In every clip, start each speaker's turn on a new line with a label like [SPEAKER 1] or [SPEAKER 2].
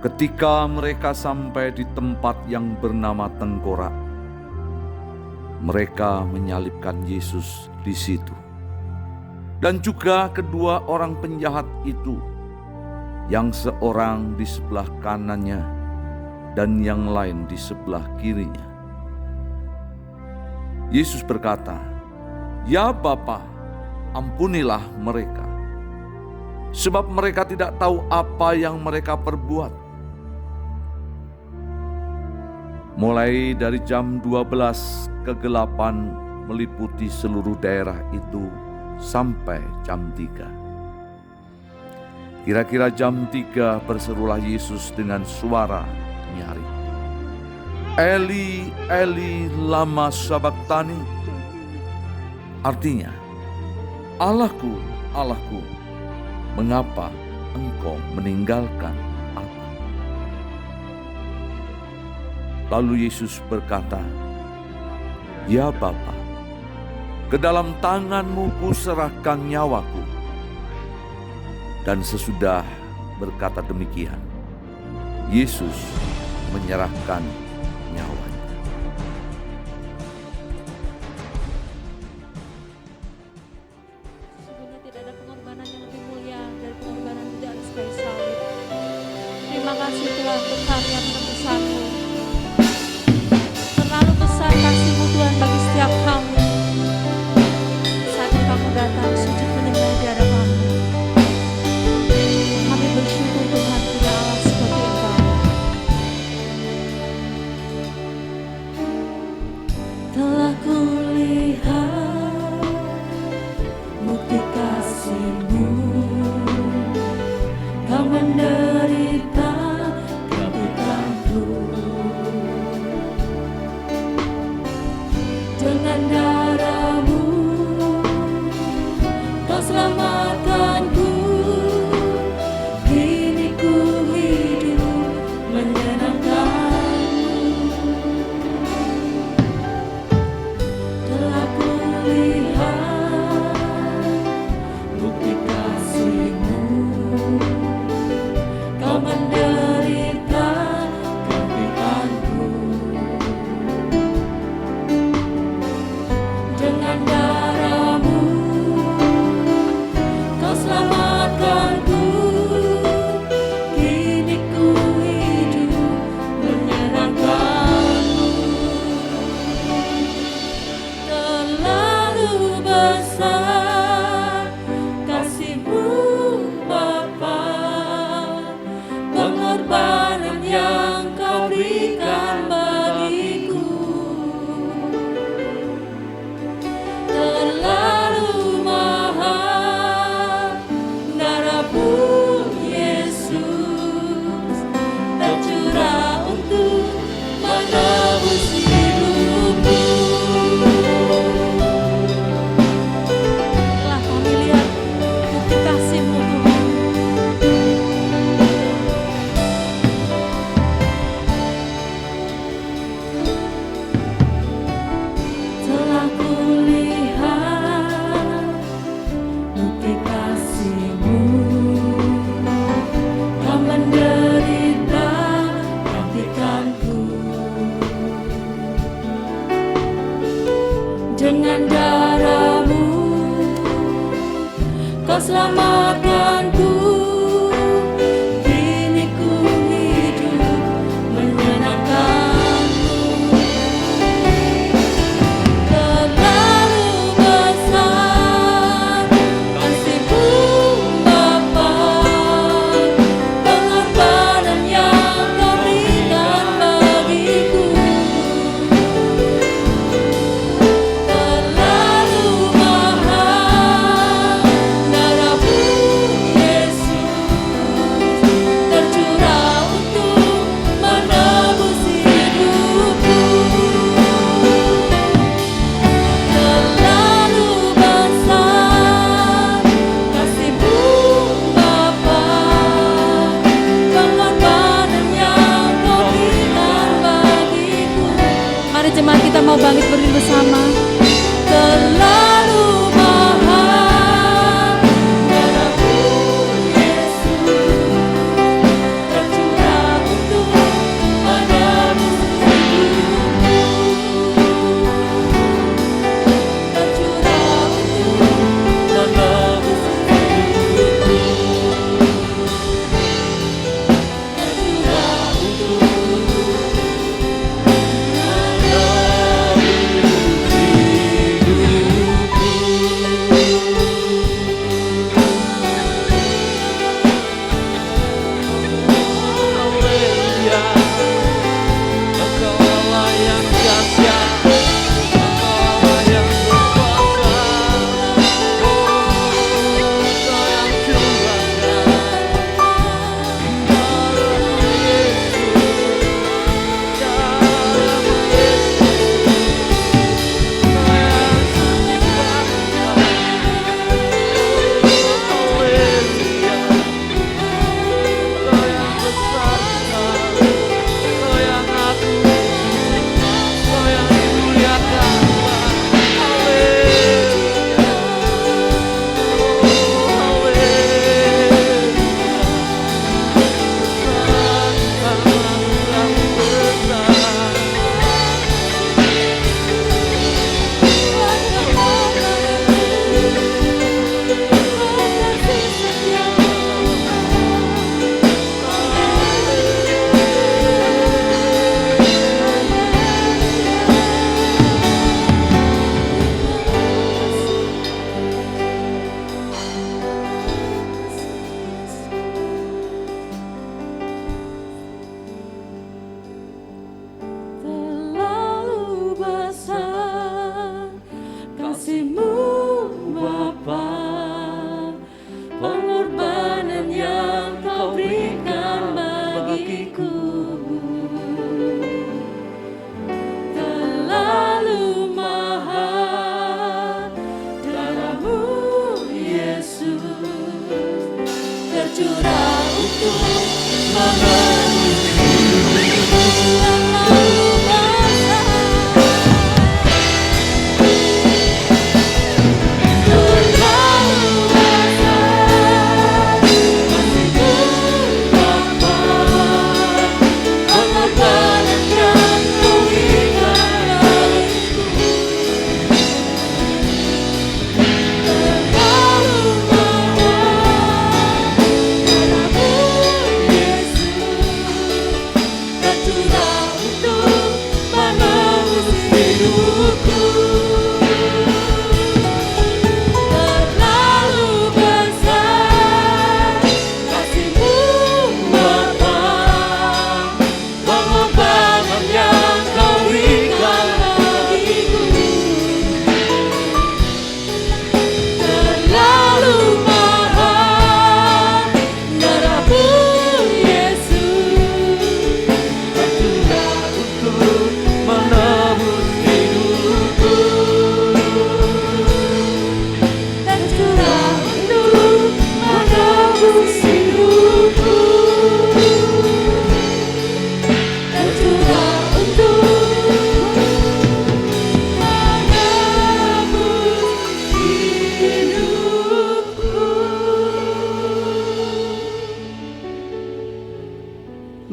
[SPEAKER 1] Ketika mereka sampai di tempat yang bernama Tengkorak, mereka menyalibkan Yesus di situ. Dan juga kedua orang penjahat itu, yang seorang di sebelah kanannya dan yang lain di sebelah kirinya. Yesus berkata, "Ya Bapa, ampunilah mereka, sebab mereka tidak tahu apa yang mereka perbuat." Mulai dari jam 12 kegelapan meliputi seluruh daerah itu sampai jam 3. Kira-kira jam 3 berserulah Yesus dengan suara nyaring, "Eli, Eli, lama sabachthani?" Artinya, "Allahku, Allahku, mengapa engkau meninggalkan aku?" Lalu Yesus berkata, "Ya Bapa, ke dalam tangan-Mu kuserahkan nyawaku." Dan sesudah berkata demikian, Yesus menyerahkan nyawanya.
[SPEAKER 2] Sesungguhnya tidak ada pengorbanan yang lebih mulia dari pengorbanan di atas kayu salib. Terima kasih Tuhan untuk karya penebusan-Mu. Terlalu besar kasih-Mu Tuhan bagi setiap kami. Saat Kamu datang sujud menyembah di hadapan-Mu, kami bersyukur Tuhan punya Allah seperti Engkau. Telah kulihat bukti kasih-Mu, Kau menderita kebutanku. Dengan darah-Mu Kau selamatkanku. Kini ku hidup menyenangkan-Mu. Telah kulihat bukti kasih-Mu, Kau menderita gantianku. Dengan darah-Mu Kau selamatkanku. Kini ku hidup menyenangkan-Mu. Terlalu besar kasih-Mu Bapa, pengorbanan yang Kau berikan bagiku. Terlalu mahal darah-Mu Yesus, tercurah untuk menebus hidupku. Telah kami lihat bukti kasih-Mu Tuhan. Telah kulihat bukti kasih-Mu, Kau menderita gantikanku. Dengan darah-Mu Kau selamatkanku. Kini ku hidup menyenangkan-Mu. Terlalu besar kasih-Mu Bapa, pengorbanan yang Kau berikan bagiku. Terlalu mahal darah-Mu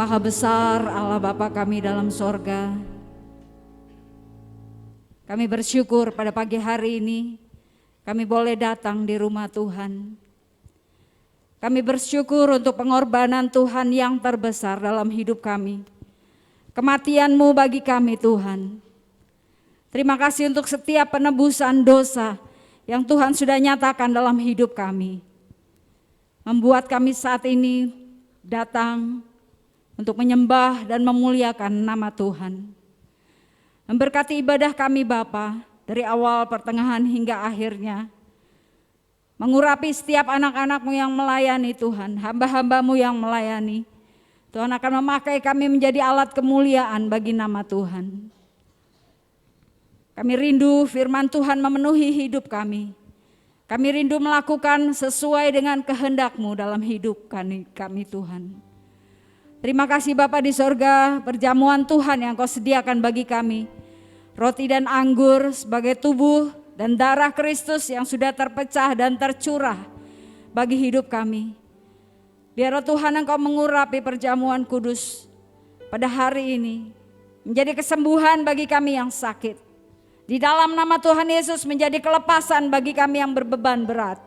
[SPEAKER 3] Maha besar Allah Bapa kami dalam sorga. Kami bersyukur pada pagi hari ini kami boleh datang di rumah Tuhan. Kami bersyukur untuk pengorbanan Tuhan yang terbesar dalam hidup kami. Kematian-Mu bagi kami Tuhan. Terima kasih untuk setiap penebusan dosa yang Tuhan sudah nyatakan dalam hidup kami. Membuat kami saat ini datang untuk menyembah dan memuliakan nama Tuhan. Memberkati ibadah kami Bapa dari awal, pertengahan hingga akhirnya. Mengurapi setiap anak-anak-Mu yang melayani Tuhan, hamba-hamba-Mu yang melayani. Tuhan akan memakai kami menjadi alat kemuliaan bagi nama Tuhan. Kami rindu firman Tuhan memenuhi hidup kami. Kami rindu melakukan sesuai dengan kehendak-Mu dalam hidup kami Tuhan. Terima kasih Bapa di sorga, perjamuan Tuhan yang Kau sediakan bagi kami. Roti dan anggur sebagai tubuh dan darah Kristus yang sudah terpecah dan tercurah bagi hidup kami. Biarlah Tuhan Engkau mengurapi perjamuan kudus pada hari ini, menjadi kesembuhan bagi kami yang sakit. Di dalam nama Tuhan Yesus menjadi kelepasan bagi kami yang berbeban berat.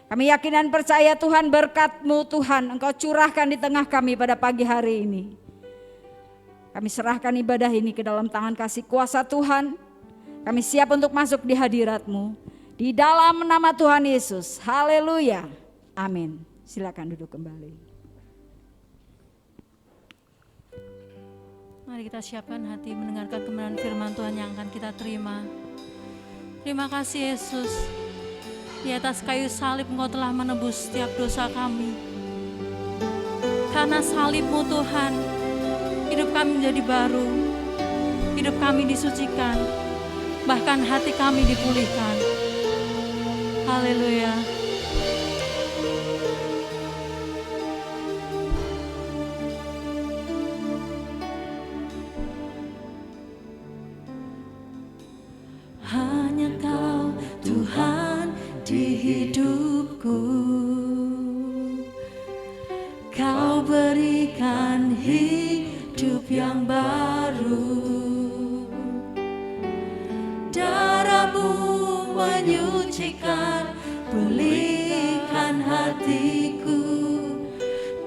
[SPEAKER 3] Kami yakin dan percaya Tuhan, berkat-Mu Tuhan Engkau curahkan di tengah kami pada pagi hari ini. Kami serahkan ibadah ini ke dalam tangan kasih kuasa Tuhan. Kami siap untuk masuk di hadirat-Mu. Di dalam nama Tuhan Yesus. Haleluya. Amin. Silakan duduk kembali.
[SPEAKER 2] Mari kita siapkan hati mendengarkan kebenaran firman Tuhan yang akan kita terima. Terima kasih Yesus. Di atas kayu salib Engkau telah menebus setiap dosa kami. Karena salib-Mu Tuhan, hidup kami menjadi baru. Hidup kami disucikan. Bahkan hati kami dipulihkan. Haleluya.
[SPEAKER 4] Hanya Kau Tuhan di hidupku, Kau berikan hidup yang baru. Darah-Mu menyucikan, pulihkan hatiku.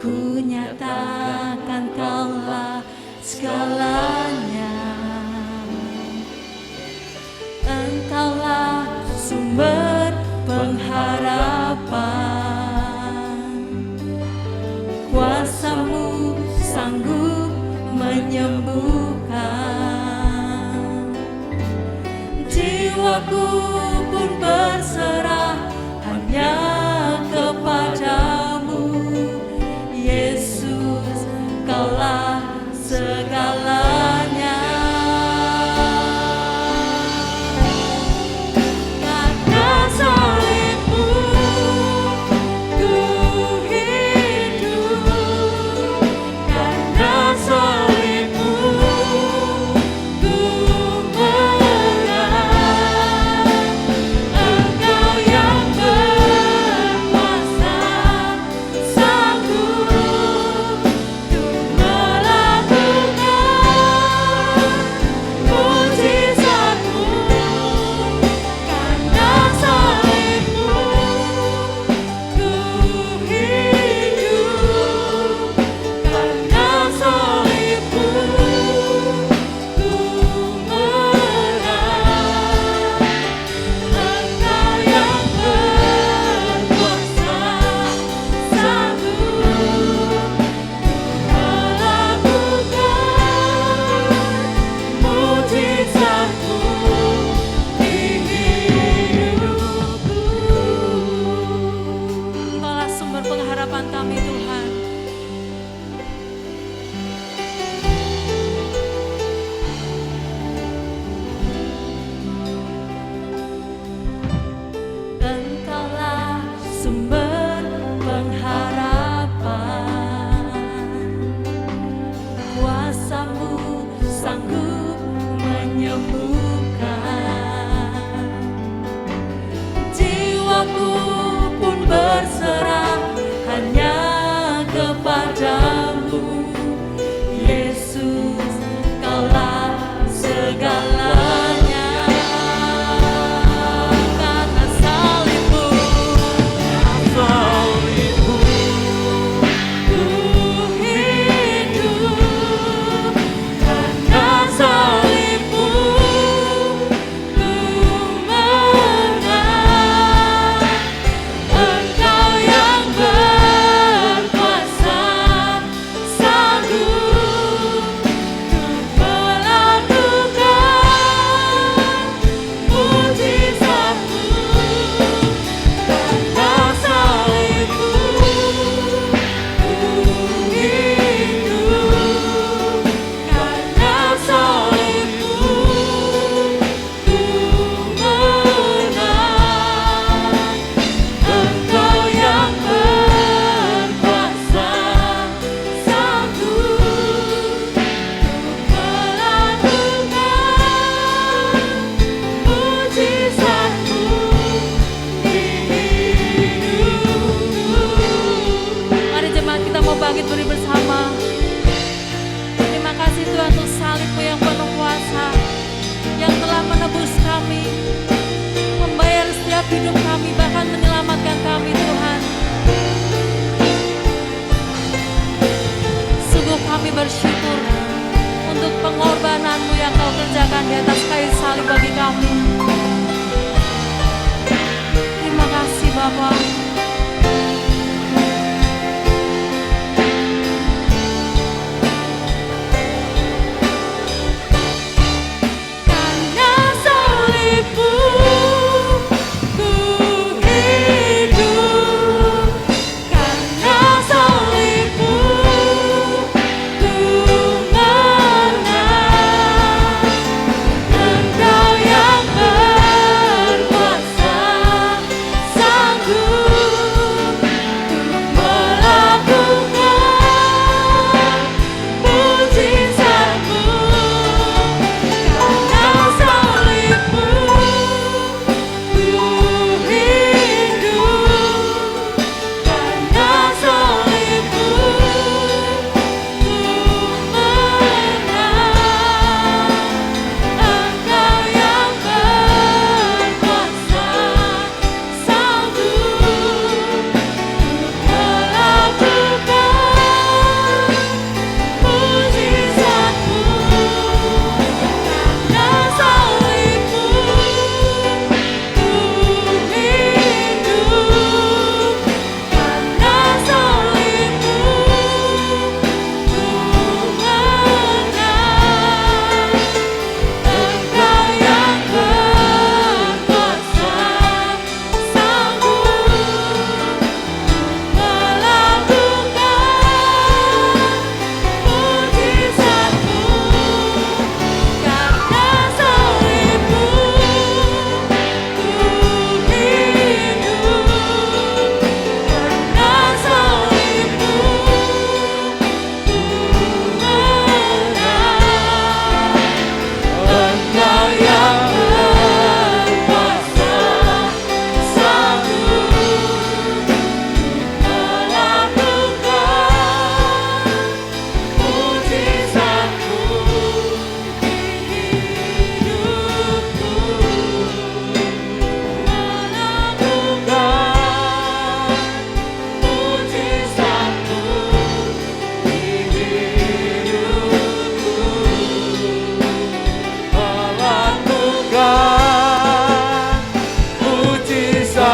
[SPEAKER 4] Ku nyatakan Kaulah segalanya. Engkaulah sumber pengharapan, kuasa-Mu sanggup menyembuhkan. Jiwaku pun berserah hanya kepadamu, Yesus, Kaulah segalanya.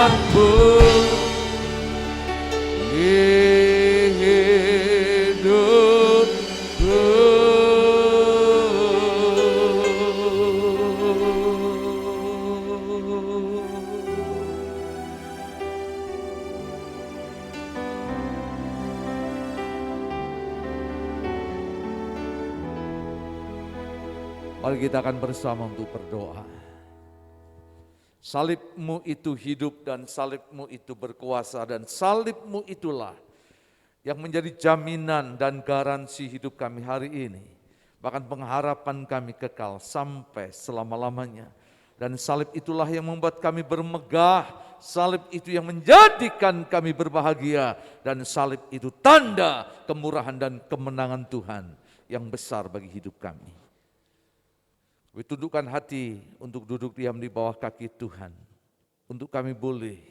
[SPEAKER 1] Tuhanku hidupku. Mari kita akan bersama untuk berdoa. Salibmu itu hidup dan salibmu itu berkuasa dan salibmu itulah yang menjadi jaminan dan garansi hidup kami hari ini. Bahkan pengharapan kami kekal sampai selama-lamanya. Dan salib itulah yang membuat kami bermegah, salib itu yang menjadikan kami berbahagia, dan salib itu tanda kemurahan dan kemenangan Tuhan yang besar bagi hidup kami. Kami tundukkan hati untuk duduk diam di bawah kaki Tuhan, untuk kami boleh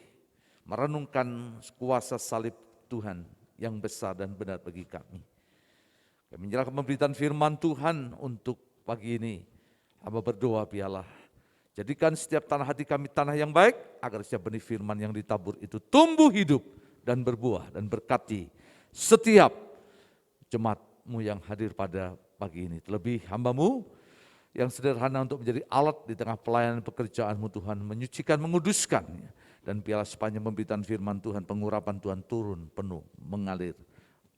[SPEAKER 1] merenungkan kuasa salib Tuhan yang besar dan benar bagi kami. Kami menyerahkan pemberitaan firman Tuhan untuk pagi ini. Hamba berdoa biarlah jadikan setiap tanah hati kami tanah yang baik, agar setiap benih firman yang ditabur itu tumbuh hidup dan berbuah dan berkati setiap jemaat-Mu yang hadir pada pagi ini. Terlebih hamba-Mu yang sederhana untuk menjadi alat di tengah pelayanan pekerjaan-Mu Tuhan, menyucikan, menguduskan, dan biarlah sepanjang pemberitaan firman Tuhan, pengurapan Tuhan turun penuh, mengalir,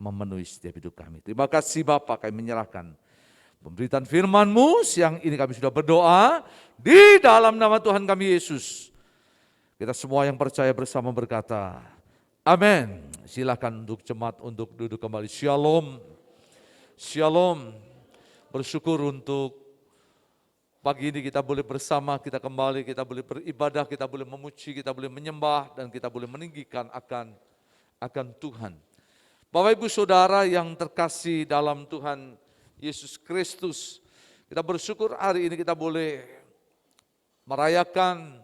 [SPEAKER 1] memenuhi setiap hidup kami. Terima kasih Bapa, kami menyerahkan pemberitaan firman-Mu, siang ini kami sudah berdoa, di dalam nama Tuhan kami Yesus. Kita semua yang percaya bersama berkata, amin. Silakan untuk jemaat untuk duduk kembali. Shalom. Shalom. Bersyukur untuk pagi ini kita boleh bersama, kita kembali, kita boleh beribadah, kita boleh memuji, kita boleh menyembah, dan kita boleh meninggikan akan Tuhan. Bapak Ibu Saudara yang terkasih dalam Tuhan Yesus Kristus, kita bersyukur hari ini kita boleh merayakan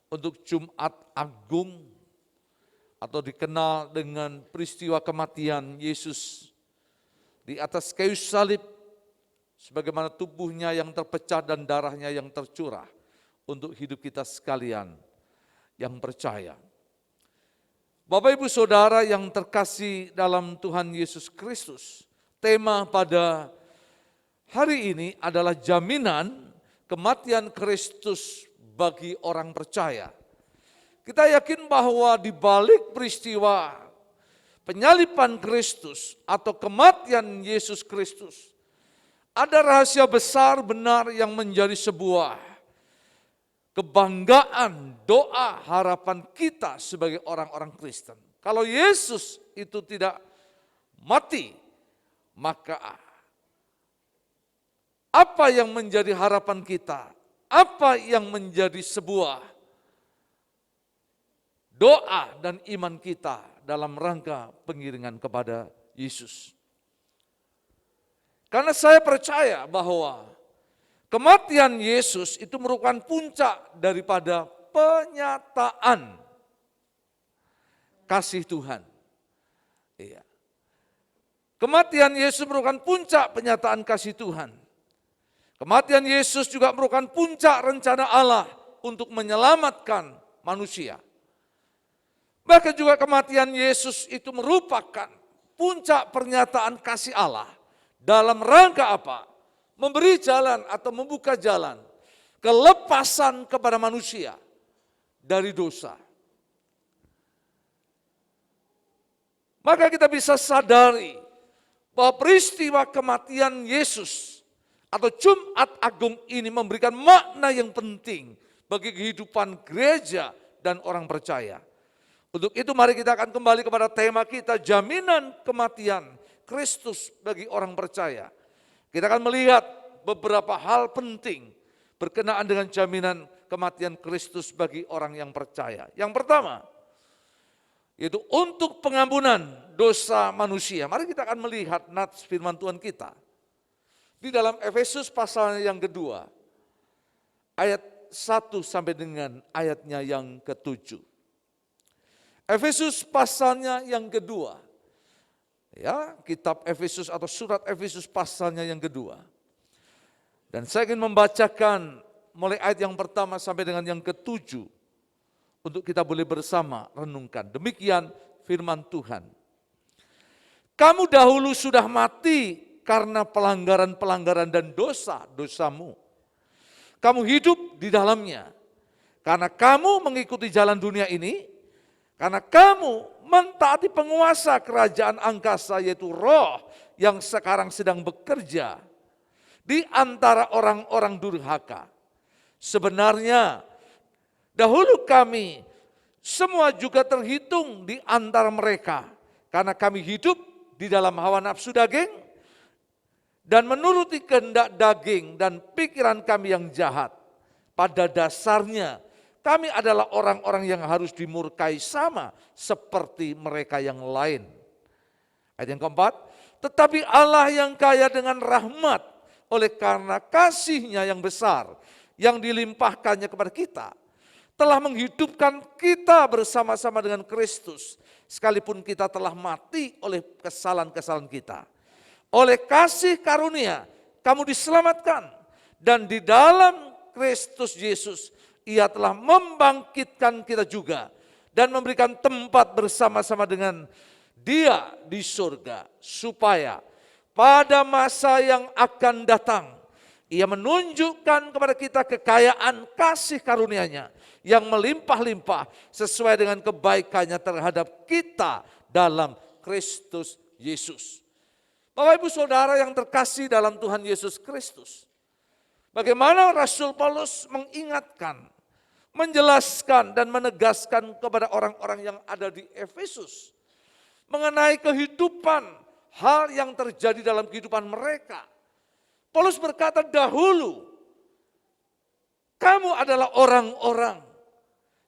[SPEAKER 1] untuk Jumat Agung, atau dikenal dengan peristiwa kematian Yesus di atas kayu salib, sebagaimana tubuhnya yang terpecah dan darahnya yang tercurah untuk hidup kita sekalian yang percaya. Bapak Ibu Saudara yang terkasih dalam Tuhan Yesus Kristus, tema pada hari ini adalah jaminan kematian Kristus bagi orang percaya. Kita yakin bahwa di balik peristiwa penyaliban Kristus atau kematian Yesus Kristus, ada rahasia besar benar yang menjadi sebuah kebanggaan, doa, harapan kita sebagai orang-orang Kristen. Kalau Yesus itu tidak mati, maka apa yang menjadi harapan kita? Apa yang menjadi sebuah doa dan iman kita dalam rangka pengiringan kepada Yesus? Karena saya percaya bahwa kematian Yesus itu merupakan puncak daripada penyataan kasih Tuhan. Iya. Kematian Yesus merupakan puncak penyataan kasih Tuhan. Kematian Yesus juga merupakan puncak rencana Allah untuk menyelamatkan manusia. Bahkan juga kematian Yesus itu merupakan puncak pernyataan kasih Allah. Dalam rangka apa? Memberi jalan atau membuka jalan kelepasan kepada manusia dari dosa. Maka kita bisa sadari bahwa peristiwa kematian Yesus atau Jumat Agung ini memberikan makna yang penting bagi kehidupan gereja dan orang percaya. Untuk itu mari kita akan kembali kepada tema kita, jaminan kematian Kristus bagi orang percaya. Kita akan melihat beberapa hal penting berkenaan dengan jaminan kematian Kristus bagi orang yang percaya. Yang pertama, yaitu untuk pengampunan dosa manusia. Mari kita akan melihat nats firman Tuhan kita. Di dalam Efesus pasal yang kedua, ayat 1 sampai dengan ayatnya yang ke-7. Efesus pasalnya yang kedua. Ya, kitab Efesus atau surat Efesus pasalnya yang kedua. Dan saya ingin membacakan mulai ayat yang pertama sampai dengan yang ke-7 untuk kita boleh bersama renungkan. Demikian firman Tuhan. Kamu dahulu sudah mati karena pelanggaran-pelanggaran dan dosa-dosamu. Kamu hidup di dalamnya. Karena kamu mengikuti jalan dunia ini, karena kamu mentaati penguasa kerajaan angkasa yaitu roh yang sekarang sedang bekerja di antara orang-orang durhaka. Sebenarnya dahulu kami semua juga terhitung di antara mereka, karena kami hidup di dalam hawa nafsu daging dan menuruti kehendak daging dan pikiran kami yang jahat. Pada dasarnya kami adalah orang-orang yang harus dimurkai sama seperti mereka yang lain. Ayat yang keempat, tetapi Allah yang kaya dengan rahmat oleh karena kasih-Nya yang besar yang dilimpahkannya kepada kita, telah menghidupkan kita bersama-sama dengan Kristus, sekalipun kita telah mati oleh kesalahan-kesalahan kita. Oleh kasih karunia, kamu diselamatkan, dan di dalam Kristus Yesus, Ia telah membangkitkan kita juga, dan memberikan tempat bersama-sama dengan Dia di surga, supaya pada masa yang akan datang, Ia menunjukkan kepada kita kekayaan kasih karunia-Nya yang melimpah-limpah sesuai dengan kebaikan-Nya terhadap kita dalam Kristus Yesus. Bapak Ibu Saudara yang terkasih dalam Tuhan Yesus Kristus, bagaimana Rasul Paulus mengingatkan, menjelaskan dan menegaskan kepada orang-orang yang ada di Efesus mengenai kehidupan, hal yang terjadi dalam kehidupan mereka. Paulus berkata, dahulu kamu adalah orang-orang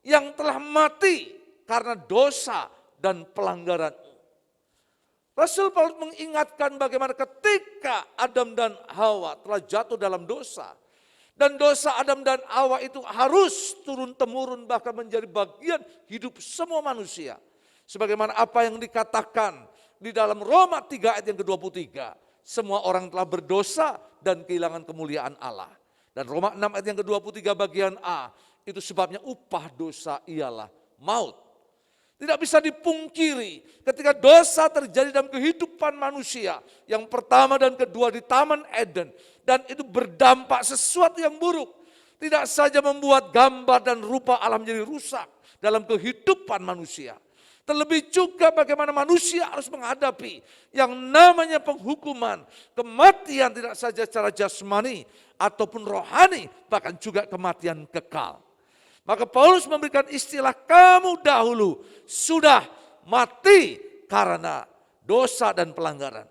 [SPEAKER 1] yang telah mati karena dosa dan pelanggaran. Rasul Paulus mengingatkan bagaimana ketika Adam dan Hawa telah jatuh dalam dosa, dan dosa Adam dan Hawa itu harus turun-temurun bahkan menjadi bagian hidup semua manusia. Sebagaimana apa yang dikatakan di dalam Roma 3 ayat yang ke-23. Semua orang telah berdosa dan kehilangan kemuliaan Allah. Dan Roma 6 ayat yang ke-23 bagian A, itu sebabnya upah dosa ialah maut. Tidak bisa dipungkiri ketika dosa terjadi dalam kehidupan manusia. Yang pertama dan kedua di Taman Eden. Dan itu berdampak sesuatu yang buruk. Tidak saja membuat gambar dan rupa alam menjadi rusak dalam kehidupan manusia. Terlebih juga bagaimana manusia harus menghadapi yang namanya penghukuman. Kematian tidak saja secara jasmani ataupun rohani, bahkan juga kematian kekal. Maka Paulus memberikan istilah kamu dahulu sudah mati karena dosa dan pelanggaran.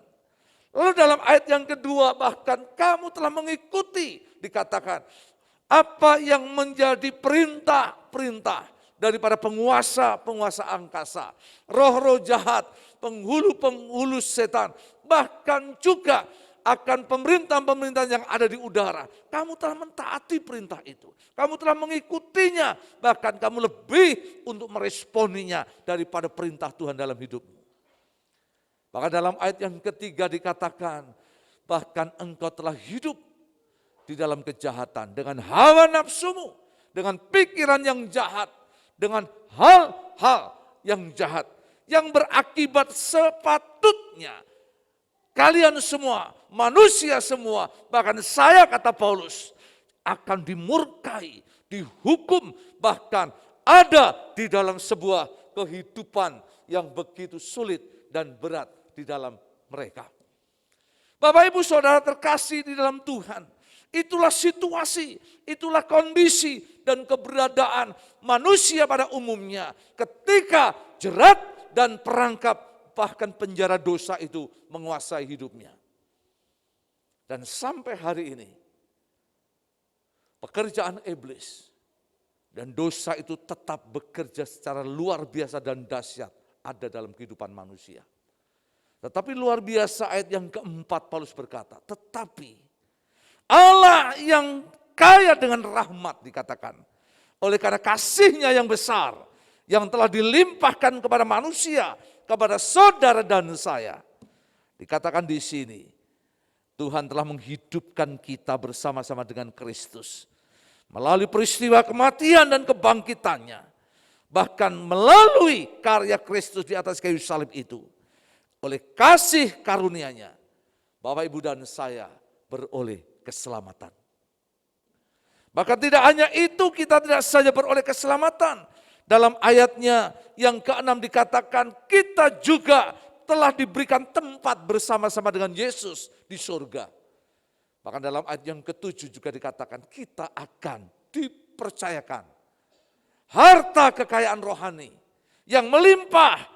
[SPEAKER 1] Lalu dalam ayat yang kedua bahkan kamu telah mengikuti, dikatakan apa yang menjadi perintah-perintah daripada penguasa-penguasa angkasa, roh-roh jahat, penghulu-penghulu setan, bahkan juga akan pemerintahan-pemerintahan yang ada di udara. Kamu telah mentaati perintah itu. Kamu telah mengikutinya, bahkan kamu lebih untuk meresponinya daripada perintah Tuhan dalam hidupmu. Maka dalam ayat yang ketiga dikatakan, bahkan engkau telah hidup di dalam kejahatan dengan hawa nafsumu, dengan pikiran yang jahat, dengan hal-hal yang jahat, yang berakibat sepatutnya kalian semua, manusia semua, bahkan saya kata Paulus, akan dimurkai, dihukum, bahkan ada di dalam sebuah kehidupan yang begitu sulit dan berat di dalam mereka. Bapak Ibu Saudara terkasih di dalam Tuhan, itulah situasi, itulah kondisi dan keberadaan manusia pada umumnya ketika jerat dan perangkap bahkan penjara dosa itu menguasai hidupnya. Dan sampai hari ini pekerjaan iblis dan dosa itu tetap bekerja secara luar biasa dan dahsyat ada dalam kehidupan manusia. Tetapi luar biasa ayat yang keempat Paulus berkata, tetapi Allah yang kaya dengan rahmat dikatakan, oleh karena kasih-Nya yang besar yang telah dilimpahkan kepada manusia, kepada saudara dan saya. Dikatakan di sini, Tuhan telah menghidupkan kita bersama-sama dengan Kristus melalui peristiwa kematian dan kebangkitannya. Bahkan melalui karya Kristus di atas kayu salib itu, oleh kasih karunia-Nya, Bapak, Ibu, dan saya beroleh keselamatan. Bahkan tidak hanya itu, kita tidak saja beroleh keselamatan. Dalam ayatnya yang ke-6 dikatakan, kita juga telah diberikan tempat bersama-sama dengan Yesus di surga. Bahkan dalam ayat yang ke-7 juga dikatakan, kita akan dipercayakan harta kekayaan rohani yang melimpah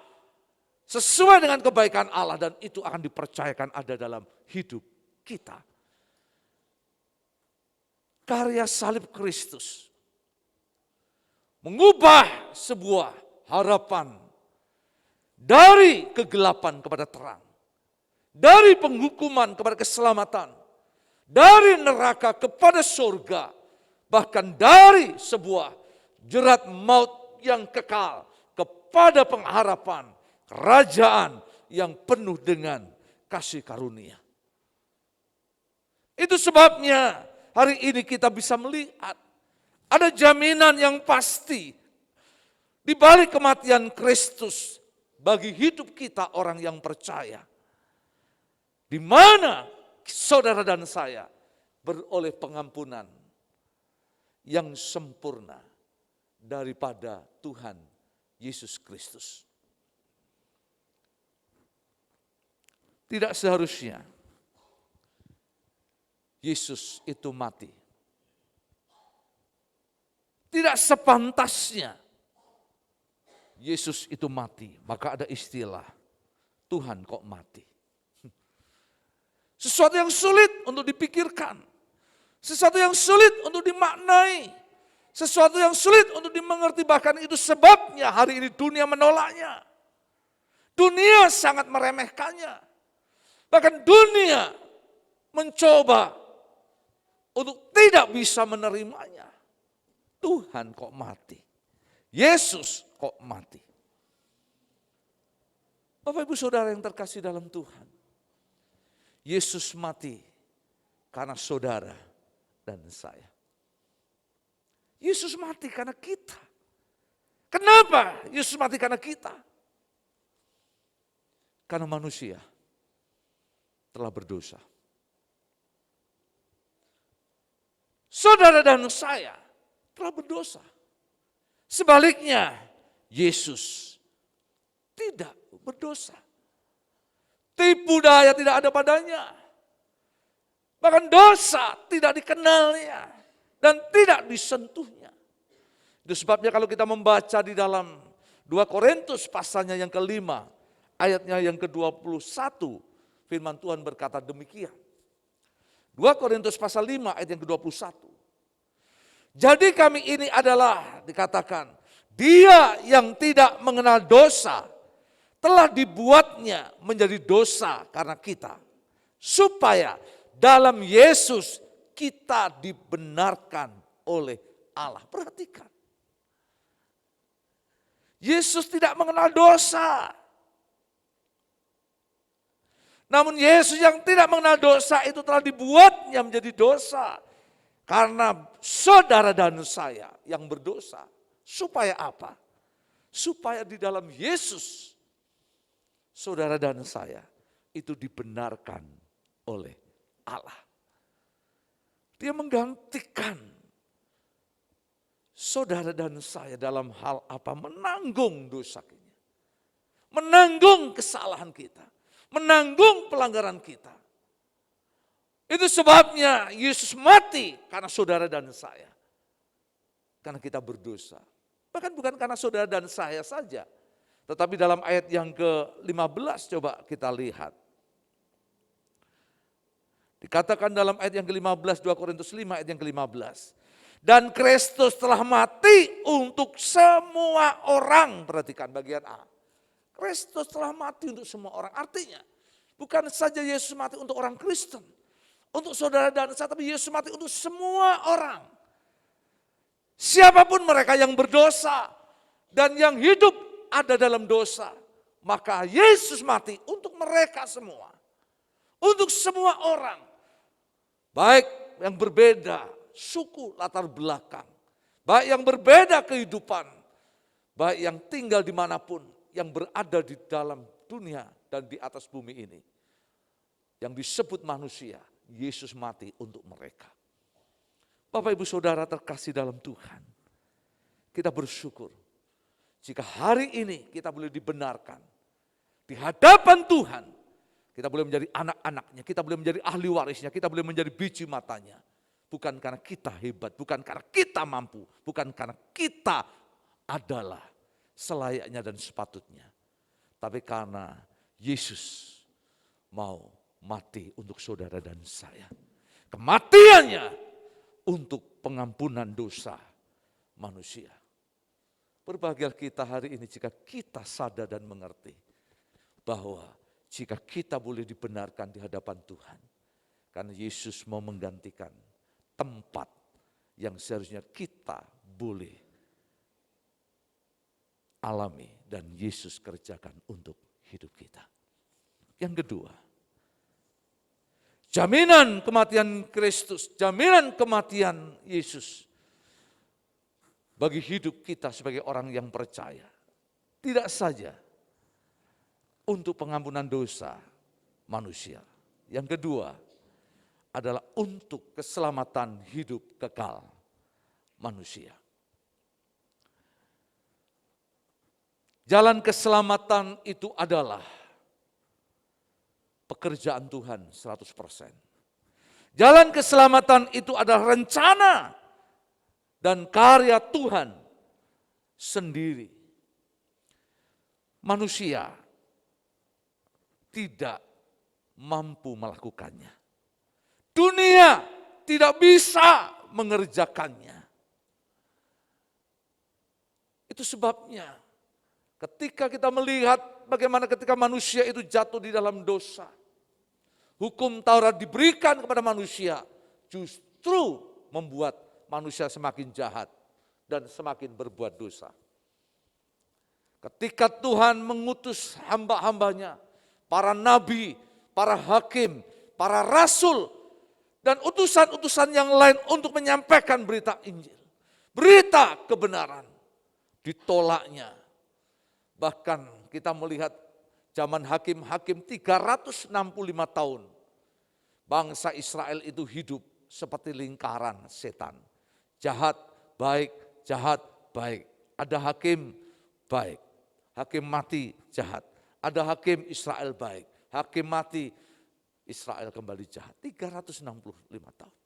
[SPEAKER 1] sesuai dengan kebaikan Allah, dan itu akan dipercayakan ada dalam hidup kita. Karya salib Kristus mengubah sebuah harapan dari kegelapan kepada terang, dari penghukuman kepada keselamatan, dari neraka kepada surga, bahkan dari sebuah jerat maut yang kekal kepada pengharapan kerajaan yang penuh dengan kasih karunia. Itu sebabnya hari ini kita bisa melihat ada jaminan yang pasti di balik kematian Kristus bagi hidup kita orang yang percaya. Di mana saudara dan saya beroleh pengampunan yang sempurna daripada Tuhan Yesus Kristus. Tidak seharusnya Yesus itu mati. Tidak sepantasnya Yesus itu mati. Maka ada istilah, Tuhan kok mati. Sesuatu yang sulit untuk dipikirkan. Sesuatu yang sulit untuk dimaknai. Sesuatu yang sulit untuk dimengerti, bahkan itu sebabnya hari ini dunia menolaknya. Dunia sangat meremehkannya. Bahkan dunia mencoba untuk tidak bisa menerimanya. Tuhan kok mati? Yesus kok mati? Bapak, Ibu, Saudara yang terkasih dalam Tuhan, Yesus mati karena saudara dan saya. Yesus mati karena kita. Kenapa Yesus mati karena kita? Karena manusia telah berdosa. Saudara dan saya telah berdosa. Sebaliknya, Yesus tidak berdosa. Tipu daya tidak ada padanya. Bahkan dosa tidak dikenalnya dan tidak disentuhnya. Itu sebabnya kalau kita membaca di dalam 2 Korintus pasalnya yang ke-5, ayatnya yang ke-21, firman Tuhan berkata demikian. 2 Korintus pasal 5 ayat yang ke-21. Jadi kami ini adalah, dikatakan, dia yang tidak mengenal dosa telah dibuatnya menjadi dosa karena kita. Supaya dalam Yesus kita dibenarkan oleh Allah. Perhatikan. Yesus tidak mengenal dosa. Namun Yesus yang tidak mengenal dosa itu telah dibuatnya menjadi dosa. Karena saudara dan saya yang berdosa. Supaya apa? Supaya di dalam Yesus, saudara dan saya itu dibenarkan oleh Allah. Dia menggantikan saudara dan saya dalam hal apa? Menanggung dosa kita. Menanggung kesalahan kita. Menanggung pelanggaran kita. Itu sebabnya Yesus mati karena saudara dan saya. Karena kita berdosa. Bahkan bukan karena saudara dan saya saja. Tetapi dalam ayat yang ke-15 coba kita lihat. Dikatakan dalam ayat yang ke-15, 2 Korintus 5 ayat yang ke-15. Dan Kristus telah mati untuk semua orang. Perhatikan bagian A. Kristus telah mati untuk semua orang. Artinya bukan saja Yesus mati untuk orang Kristen, untuk saudara dan saya, tapi Yesus mati untuk semua orang. Siapapun mereka yang berdosa dan yang hidup ada dalam dosa, maka Yesus mati untuk mereka semua. Untuk semua orang. Baik yang berbeda suku latar belakang, baik yang berbeda kehidupan, baik yang tinggal dimanapun, yang berada di dalam dunia dan di atas bumi ini, yang disebut manusia, Yesus mati untuk mereka. Bapak Ibu Saudara terkasih dalam Tuhan, kita bersyukur jika hari ini kita boleh dibenarkan di hadapan Tuhan. Kita boleh menjadi anak-anaknya, kita boleh menjadi ahli warisnya, kita boleh menjadi biji matanya. Bukan karena kita hebat, bukan karena kita mampu, bukan karena kita adalah selayaknya dan sepatutnya. Tapi karena Yesus mau mati untuk saudara dan saya. Kematiannya untuk pengampunan dosa manusia. Berbahagialah kita hari ini jika kita sadar dan mengerti bahwa jika kita boleh dibenarkan di hadapan Tuhan, karena Yesus mau menggantikan tempat yang seharusnya kita boleh alami dan Yesus kerjakan untuk hidup kita. Yang kedua, jaminan kematian Kristus, jaminan kematian Yesus bagi hidup kita sebagai orang yang percaya. Tidak saja untuk pengampunan dosa manusia. Yang kedua adalah untuk keselamatan hidup kekal manusia. Jalan keselamatan itu adalah pekerjaan Tuhan 100%. Jalan keselamatan itu adalah rencana dan karya Tuhan sendiri. Manusia tidak mampu melakukannya. Dunia tidak bisa mengerjakannya. Itu sebabnya ketika kita melihat bagaimana ketika manusia itu jatuh di dalam dosa, hukum Taurat diberikan kepada manusia justru membuat manusia semakin jahat dan semakin berbuat dosa. Ketika Tuhan mengutus hamba-hambanya, para nabi, para hakim, para rasul, dan utusan-utusan yang lain untuk menyampaikan berita Injil, berita kebenaran, ditolaknya. Bahkan kita melihat zaman hakim-hakim 365 tahun, bangsa Israel itu hidup seperti lingkaran setan. Jahat, baik, jahat, baik. Ada hakim baik, hakim mati jahat. Ada hakim Israel baik, hakim mati Israel kembali jahat. 365 tahun.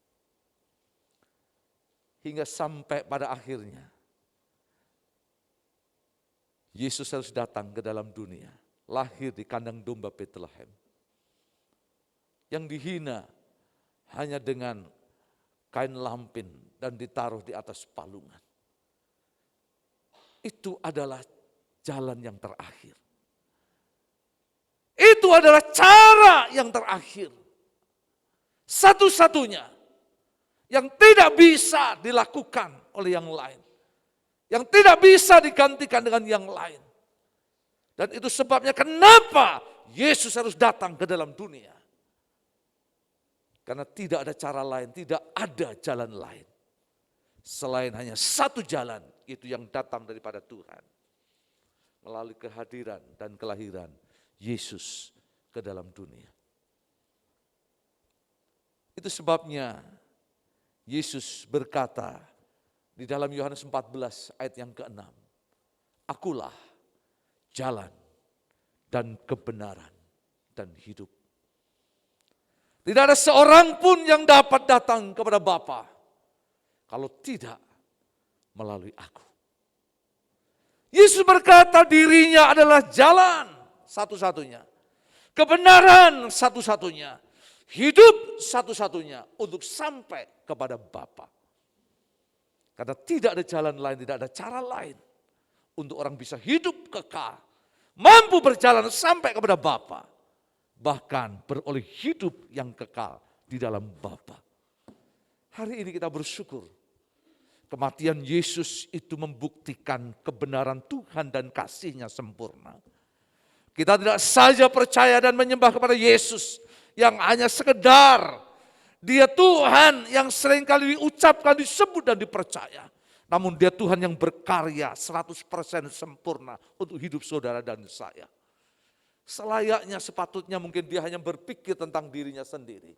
[SPEAKER 1] Hingga sampai pada akhirnya Yesus harus datang ke dalam dunia, lahir di kandang domba Bethlehem. Yang dihina hanya dengan kain lampin dan ditaruh di atas palungan. Itu adalah jalan yang terakhir. Itu adalah cara yang terakhir. Satu-satunya yang tidak bisa dilakukan oleh yang lain. Yang tidak bisa digantikan dengan yang lain. Dan itu sebabnya kenapa Yesus harus datang ke dalam dunia. Karena tidak ada cara lain, tidak ada jalan lain. Selain hanya satu jalan, itu yang datang daripada Tuhan. Melalui kehadiran dan kelahiran Yesus ke dalam dunia. Itu sebabnya Yesus berkata di dalam Yohanes 14 ayat yang ke-6. Akulah jalan dan kebenaran dan hidup. Tidak ada seorang pun yang dapat datang kepada Bapa kalau tidak melalui aku. Yesus berkata dirinya adalah jalan satu-satunya, kebenaran satu-satunya, hidup satu-satunya untuk sampai kepada Bapa. Karena tidak ada jalan lain, tidak ada cara lain untuk orang bisa hidup kekal, mampu berjalan sampai kepada Bapa, bahkan beroleh hidup yang kekal di dalam Bapa. Hari ini kita bersyukur kematian Yesus itu membuktikan kebenaran Tuhan dan kasih-Nya sempurna. Kita tidak saja percaya dan menyembah kepada Yesus yang hanya sekedar Dia Tuhan yang seringkali diucapkan, disebut dan dipercaya. Namun dia Tuhan yang berkarya 100% sempurna untuk hidup saudara dan saya. Selayaknya sepatutnya mungkin dia hanya berpikir tentang dirinya sendiri.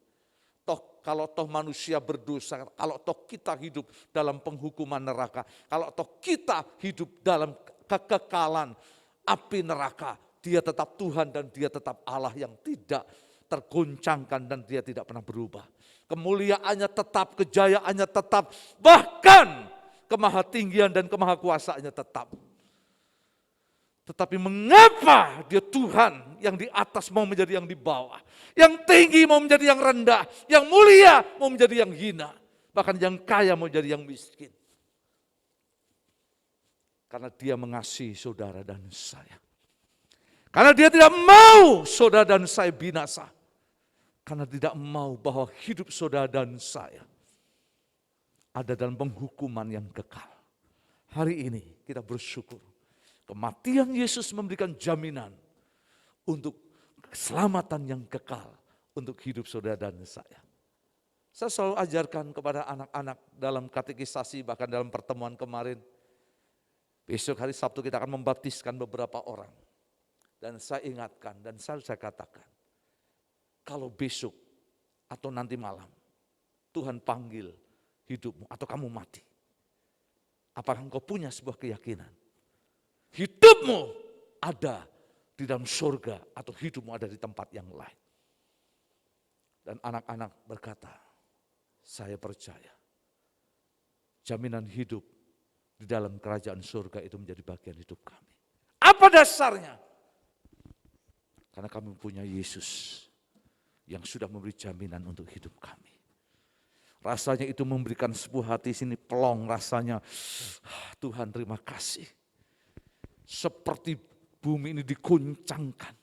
[SPEAKER 1] Kalau manusia berdosa, kalau kita hidup dalam penghukuman neraka, kalau kita hidup dalam kekekalan api neraka, dia tetap Tuhan dan dia tetap Allah yang tidak tergoncangkan dan dia tidak pernah berubah. Kemuliaannya tetap, kejayaannya tetap, bahkan kemahatinggian dan kemahakuasaannya tetap. Tetapi mengapa dia Tuhan yang di atas mau menjadi yang di bawah, yang tinggi mau menjadi yang rendah, yang mulia mau menjadi yang hina, bahkan yang kaya mau menjadi yang miskin. Karena dia mengasihi saudara dan saya. Karena dia tidak mau saudara dan saya binasa. Karena tidak mau bahwa hidup saudara dan saya ada dalam penghukuman yang kekal. Hari ini kita bersyukur. Kematian Yesus memberikan jaminan untuk keselamatan yang kekal untuk hidup saudara dan saya. Saya selalu ajarkan kepada anak-anak dalam katekisasi, bahkan dalam pertemuan kemarin. Besok hari Sabtu kita akan membaptiskan beberapa orang. Dan saya ingatkan dan selalu saya katakan, kalau besok atau nanti malam Tuhan panggil hidupmu atau kamu mati, apakah engkau punya sebuah keyakinan? Hidupmu ada di dalam surga atau hidupmu ada di tempat yang lain. Dan anak-anak berkata, saya percaya jaminan hidup di dalam kerajaan surga itu menjadi bagian hidup kami. Apa dasarnya? Karena kami punya Yesus yang sudah memberi jaminan untuk hidup kami. Rasanya itu memberikan sebuah hati sini pelong rasanya. Tuhan terima kasih. Seperti bumi ini diguncangkan.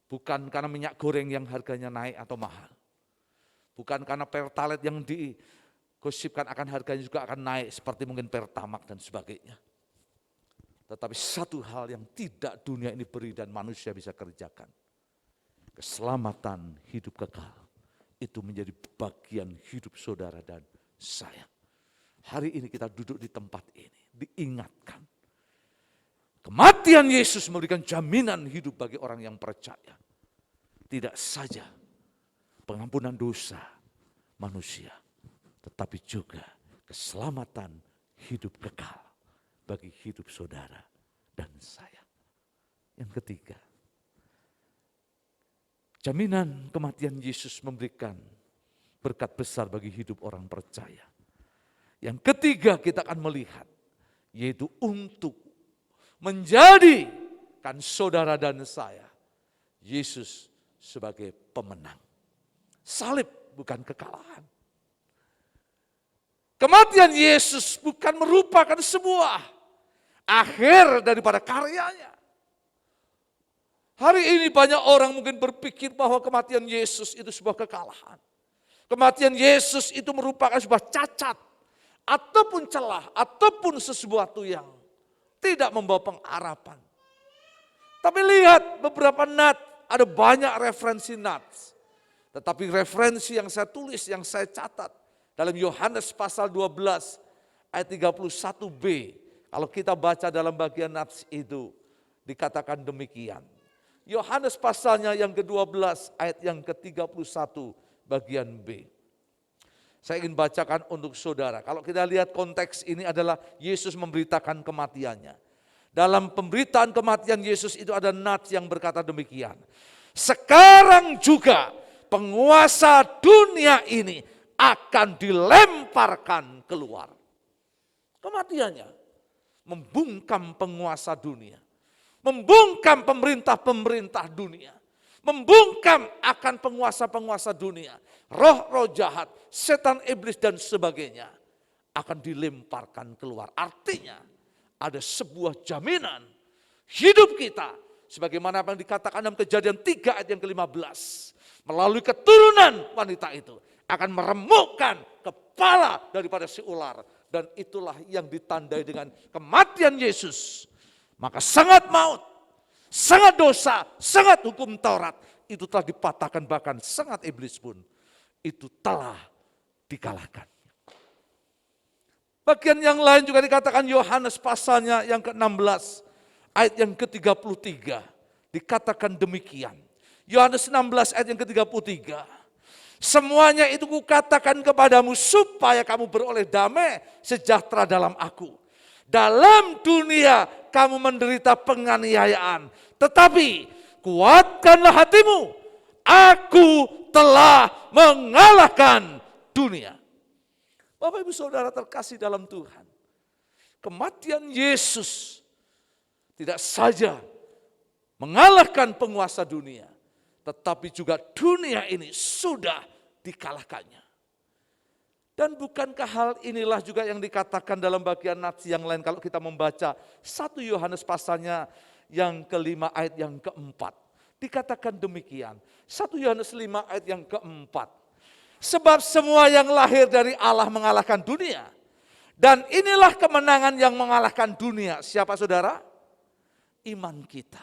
[SPEAKER 1] Bukan karena minyak goreng yang harganya naik atau mahal. Bukan karena pertalite yang digosipkan akan harganya juga akan naik seperti mungkin pertamax dan sebagainya. Tetapi satu hal yang tidak dunia ini beri dan manusia bisa kerjakan. Keselamatan hidup kekal. Itu menjadi bagian hidup saudara dan saya. Hari ini kita duduk di tempat ini. Diingatkan. Kematian Yesus memberikan jaminan hidup bagi orang yang percaya. Tidak saja pengampunan dosa manusia, tetapi juga keselamatan hidup kekal bagi hidup saudara dan saya. Yang ketiga, jaminan kematian Yesus memberikan berkat besar bagi hidup orang percaya. Yang ketiga kita akan melihat, yaitu untuk menjadikan saudara dan saya, Yesus sebagai pemenang. Salib bukan kekalahan. Kematian Yesus bukan merupakan sebuah akhir daripada karyanya. Hari ini banyak orang mungkin berpikir bahwa kematian Yesus itu sebuah kekalahan. Kematian Yesus itu merupakan sebuah cacat, ataupun celah, ataupun sesuatu yang tidak membawa pengharapan. Tapi lihat beberapa nats, ada banyak referensi nats. Tetapi referensi yang saya tulis, yang saya catat dalam Yohanes pasal 12 ayat 31b. Kalau kita baca dalam bagian nats itu dikatakan demikian. Yohanes pasalnya yang ke-12 ayat yang ke-31 bagian B. Saya ingin bacakan untuk saudara. Kalau kita lihat konteks ini adalah Yesus memberitakan kematiannya. Dalam pemberitaan kematian Yesus itu ada nats yang berkata demikian. Sekarang juga penguasa dunia ini akan dilemparkan keluar. Kematiannya membungkam penguasa dunia. Membungkam pemerintah-pemerintah dunia. Membungkam akan penguasa-penguasa dunia. Roh-roh jahat, setan iblis dan sebagainya akan dilemparkan keluar. Artinya ada sebuah jaminan hidup kita. Sebagaimana apa yang dikatakan dalam Kejadian 3 ayat yang ke-15. Melalui keturunan wanita itu akan meremukkan kepala daripada si ular. Dan itulah yang ditandai dengan kematian Yesus. Maka sangat maut, sangat dosa, sangat hukum Taurat itu telah dipatahkan, bahkan sangat iblis pun itu telah dikalahkan. Bagian yang lain juga dikatakan Yohanes pasalnya yang ke-16, ayat yang ke-33. Dikatakan demikian. Yohanes 16 ayat yang ke-33. Semuanya itu kukatakan kepadamu supaya kamu beroleh damai sejahtera dalam aku. Dalam dunia kamu menderita penganiayaan. Tetapi kuatkanlah hatimu. Aku telah mengalahkan dunia. Bapak Ibu Saudara terkasih dalam Tuhan. Kematian Yesus tidak saja mengalahkan penguasa dunia, tetapi juga dunia ini sudah dikalahkannya. Dan bukankah hal inilah juga yang dikatakan dalam bagian nats yang lain kalau kita membaca 1 Yohanes pasalnya yang ke-5 ayat yang ke-4. Dikatakan demikian, 1 Yohanes 5 ayat yang ke-4. Sebab semua yang lahir dari Allah mengalahkan dunia. Dan inilah kemenangan yang mengalahkan dunia. Siapa saudara? Iman kita.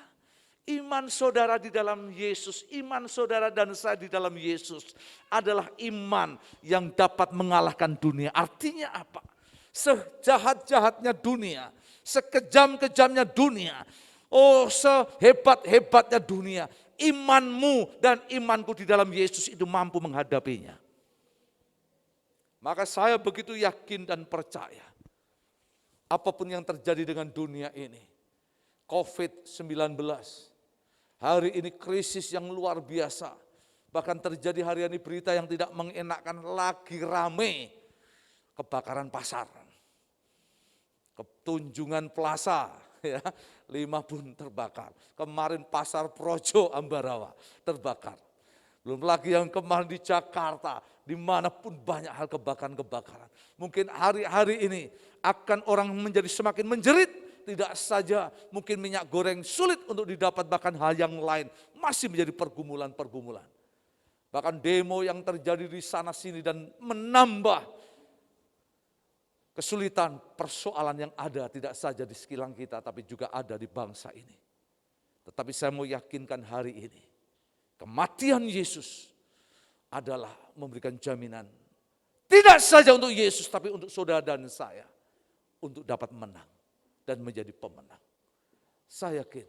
[SPEAKER 1] Iman saudara di dalam Yesus, iman saudara dan saya di dalam Yesus adalah iman yang dapat mengalahkan dunia. Artinya apa? Sejahat-jahatnya dunia, sekejam-kejamnya dunia, sehebat-hebatnya dunia, imanmu dan imanku di dalam Yesus itu mampu menghadapinya. Maka saya begitu yakin dan percaya, apapun yang terjadi dengan dunia ini, COVID-19, hari ini krisis yang luar biasa, bahkan terjadi hari ini berita yang tidak mengenakkan, lagi rame, kebakaran pasar, Tunjungan Plaza, ya, 5 pun terbakar. Kemarin pasar Projo Ambarawa terbakar. Belum lagi yang kemarin di Jakarta, dimanapun banyak hal kebakaran-kebakaran. Mungkin hari-hari ini akan orang menjadi semakin menjerit, tidak saja mungkin minyak goreng sulit untuk didapat, bahkan hal yang lain masih menjadi pergumulan-pergumulan. Bahkan demo yang terjadi di sana sini dan menambah kesulitan persoalan yang ada tidak saja di sekitar kita, tapi juga ada di bangsa ini. Tetapi saya mau yakinkan hari ini, kematian Yesus adalah memberikan jaminan. Tidak saja untuk Yesus, tapi untuk saudara dan saya. Untuk dapat menang dan menjadi pemenang. Saya yakin,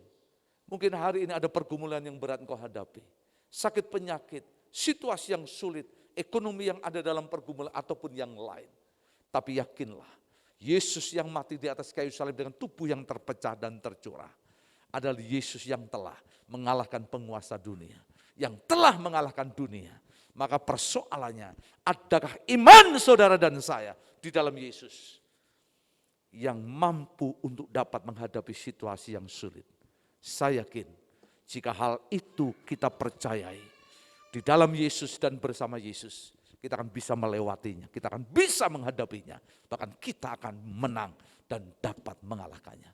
[SPEAKER 1] mungkin hari ini ada pergumulan yang berat engkau hadapi. Sakit penyakit, situasi yang sulit, ekonomi yang ada dalam pergumulan ataupun yang lain. Tapi yakinlah, Yesus yang mati di atas kayu salib dengan tubuh yang terpecah dan tercurah adalah Yesus yang telah mengalahkan penguasa dunia, yang telah mengalahkan dunia. Maka persoalannya, adakah iman saudara dan saya di dalam Yesus yang mampu untuk dapat menghadapi situasi yang sulit? Saya yakin, jika hal itu kita percayai, di dalam Yesus dan bersama Yesus, kita akan bisa melewatinya, kita akan bisa menghadapinya, bahkan kita akan menang dan dapat mengalahkannya.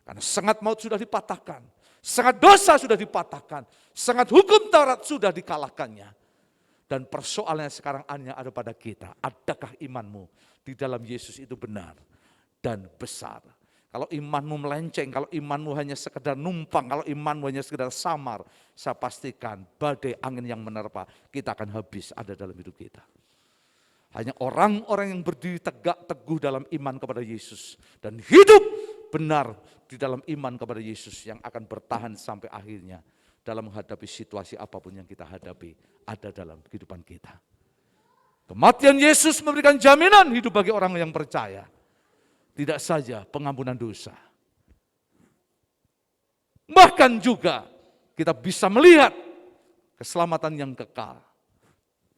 [SPEAKER 1] Karena sengat maut sudah dipatahkan, sengat dosa sudah dipatahkan, sengat hukum Taurat sudah dikalahkannya. Dan persoalannya sekarang hanya ada pada kita, adakah imanmu di dalam Yesus itu benar dan besar? Kalau imanmu melenceng, kalau imanmu hanya sekedar numpang, kalau imanmu hanya sekedar samar, saya pastikan badai angin yang menerpa, kita akan habis ada dalam hidup kita. Hanya orang-orang yang berdiri tegak teguh dalam iman kepada Yesus dan hidup benar di dalam iman kepada Yesus yang akan bertahan sampai akhirnya dalam menghadapi situasi apapun yang kita hadapi ada dalam kehidupan kita. Kematian Yesus memberikan jaminan hidup bagi orang yang percaya. Tidak saja pengampunan dosa. Bahkan juga kita bisa melihat keselamatan yang kekal.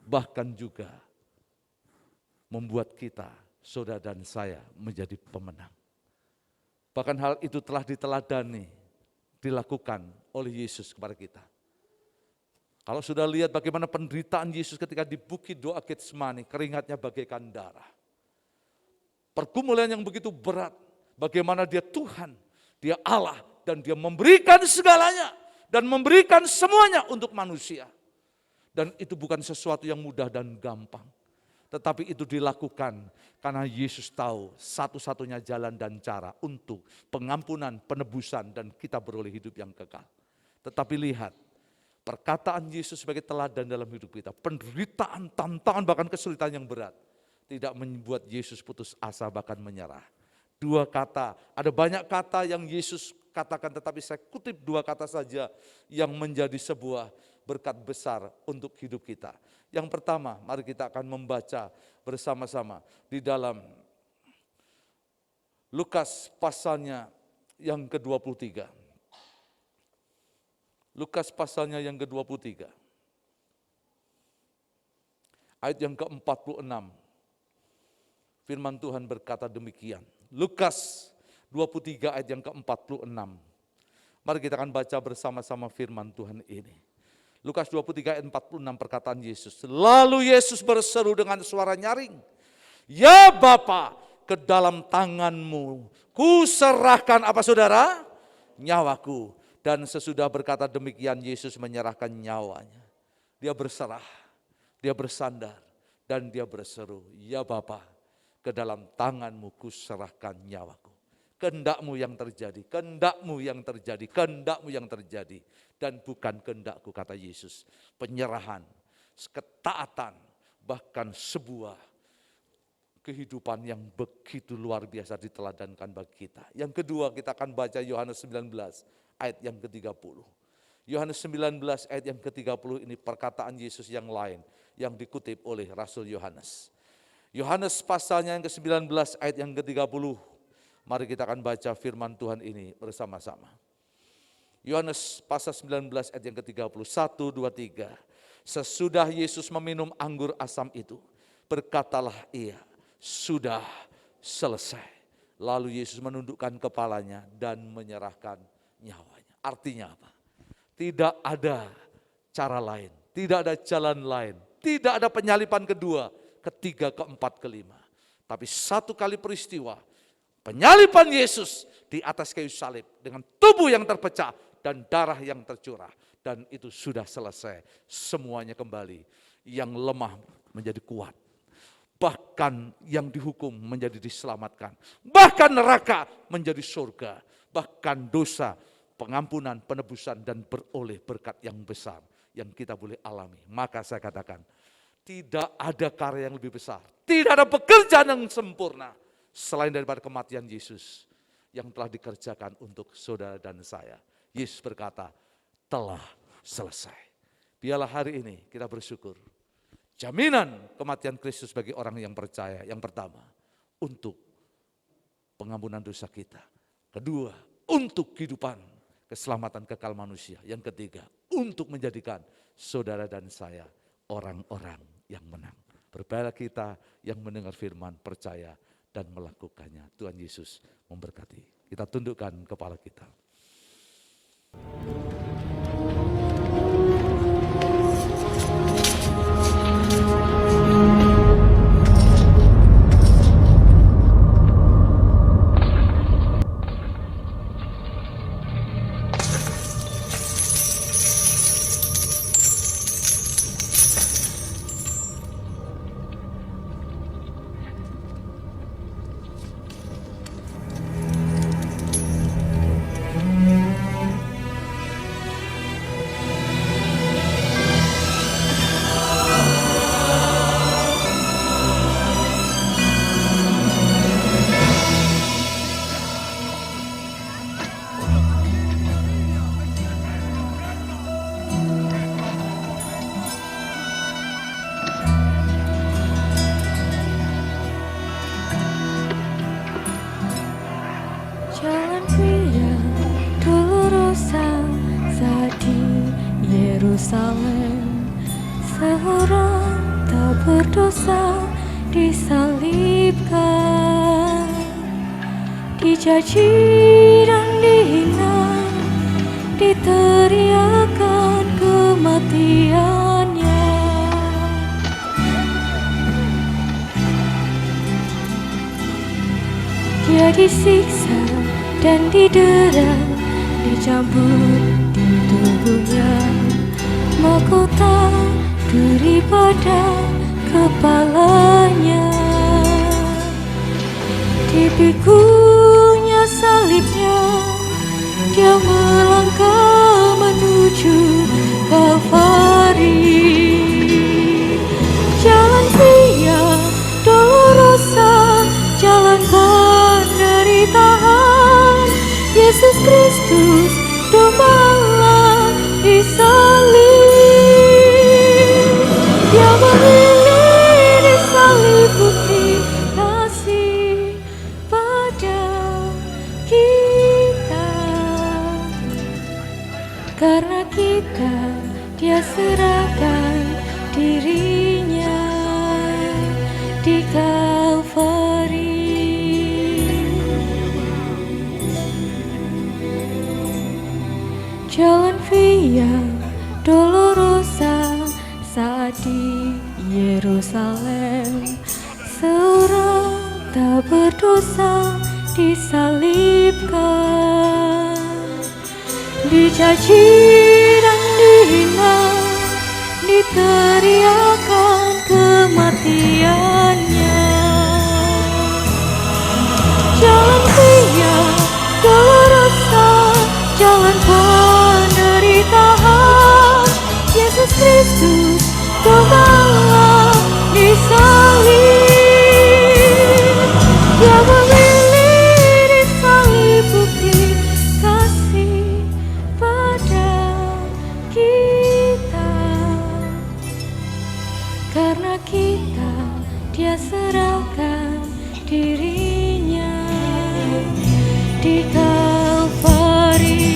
[SPEAKER 1] Bahkan juga membuat kita, saudara dan saya, menjadi pemenang. Bahkan hal itu telah diteladani, dilakukan oleh Yesus kepada kita. Kalau sudah lihat bagaimana penderitaan Yesus ketika di bukit doa Getsemani, keringatnya bagaikan darah. Pergumulan yang begitu berat, bagaimana dia Tuhan, dia Allah, dan dia memberikan segalanya, dan memberikan semuanya untuk manusia. Dan itu bukan sesuatu yang mudah dan gampang. Tetapi itu dilakukan karena Yesus tahu satu-satunya jalan dan cara untuk pengampunan, penebusan, dan kita beroleh hidup yang kekal. Tetapi lihat, perkataan Yesus sebagai teladan dalam hidup kita, penderitaan, tantangan, bahkan kesulitan yang berat. tidak membuat Yesus putus asa bahkan menyerah. 2 kata, ada banyak kata yang Yesus katakan, tetapi saya kutip 2 kata saja yang menjadi sebuah berkat besar untuk hidup kita. Yang pertama, mari kita akan membaca bersama-sama di dalam Lukas pasalnya yang ke-23. Lukas pasalnya yang ke-23. Ayat yang ke-46. Firman Tuhan berkata demikian. Lukas 23 ayat yang ke-46. Mari kita akan baca bersama-sama firman Tuhan ini. Lukas 23 ayat 46 perkataan Yesus. Lalu Yesus berseru dengan suara nyaring. Ya Bapa, ke dalam tanganmu kuserahkan apa saudara? Nyawaku. Dan sesudah berkata demikian Yesus menyerahkan nyawanya. Dia berserah, dia bersandar, dan dia berseru. Ya Bapa, ke dalam tanganmu kuserahkan nyawaku. Kehendakmu yang terjadi, kehendakmu yang terjadi, kehendakmu yang terjadi. Dan bukan kehendakku, kata Yesus. Penyerahan, ketaatan, bahkan sebuah kehidupan yang begitu luar biasa diteladankan bagi kita. Yang kedua kita akan baca Yohanes 19 ayat yang ke-30. Yohanes 19 ayat yang ke-30 ini perkataan Yesus yang lain yang dikutip oleh Rasul Yohanes. Yohanes pasalnya yang ke-19 ayat yang ke-30. Mari kita akan baca firman Tuhan ini bersama-sama. Yohanes pasal 19 ayat yang ke-30. 1, 2, 3. Sesudah Yesus meminum anggur asam itu, berkatalah ia, sudah selesai. Lalu Yesus menundukkan kepalanya dan menyerahkan nyawanya. Artinya apa? Tidak ada cara lain, tidak ada jalan lain, tidak ada penyalipan kedua, ketiga, keempat, kelima. Tapi satu kali peristiwa, penyalipan Yesus di atas kayu salib dengan tubuh yang terpecah dan darah yang tercurah. Dan itu sudah selesai, semuanya kembali. Yang lemah menjadi kuat. Bahkan yang dihukum menjadi diselamatkan. Bahkan neraka menjadi surga. Bahkan dosa, pengampunan, penebusan, dan beroleh berkat yang besar yang kita boleh alami. Maka saya katakan, tidak ada karya yang lebih besar. Tidak ada pekerjaan yang sempurna selain daripada kematian Yesus yang telah dikerjakan untuk saudara dan saya. Yesus berkata, telah selesai. Biarlah hari ini kita bersyukur. Jaminan kematian Kristus bagi orang yang percaya. Yang pertama, untuk pengampunan dosa kita. Kedua, untuk kehidupan keselamatan kekal manusia. Yang ketiga, untuk menjadikan saudara dan saya orang-orang yang menang. Berbahagia kita yang mendengar firman, percaya dan melakukannya. Tuhan Yesus memberkati. Kita tundukkan kepala kita.
[SPEAKER 4] Jalan pria dosa saat di Yerusalem, seorang tak berdosa disalibkan, dicaci dan dihina, diteriakan kematiannya. Dia disiksa dan didera, dicambuk di tubuhnya, mahkota duri pada kepalanya. Dipikunya salibnya, dia melangkah menuju Kalvari. Jalan pria dolorosa Kristus domba Allah disalib. Dia memilih disalib bukti kasih pada kita. Karena kita, Dia serahkan dirinya di Kalvari. Jalan Via Dolorosa saat di Yerusalem, seorang tak berdosa disalibkan, dicaci dan dihina, diteriakan kematiannya. Jalan Via Dolorosa, jalan penderitaan, Yesus Kristus domba Allah disalib. Dia memilih disalib bukti kasih pada kita. Karena kita, Dia serahkan dirinya di Kalvari.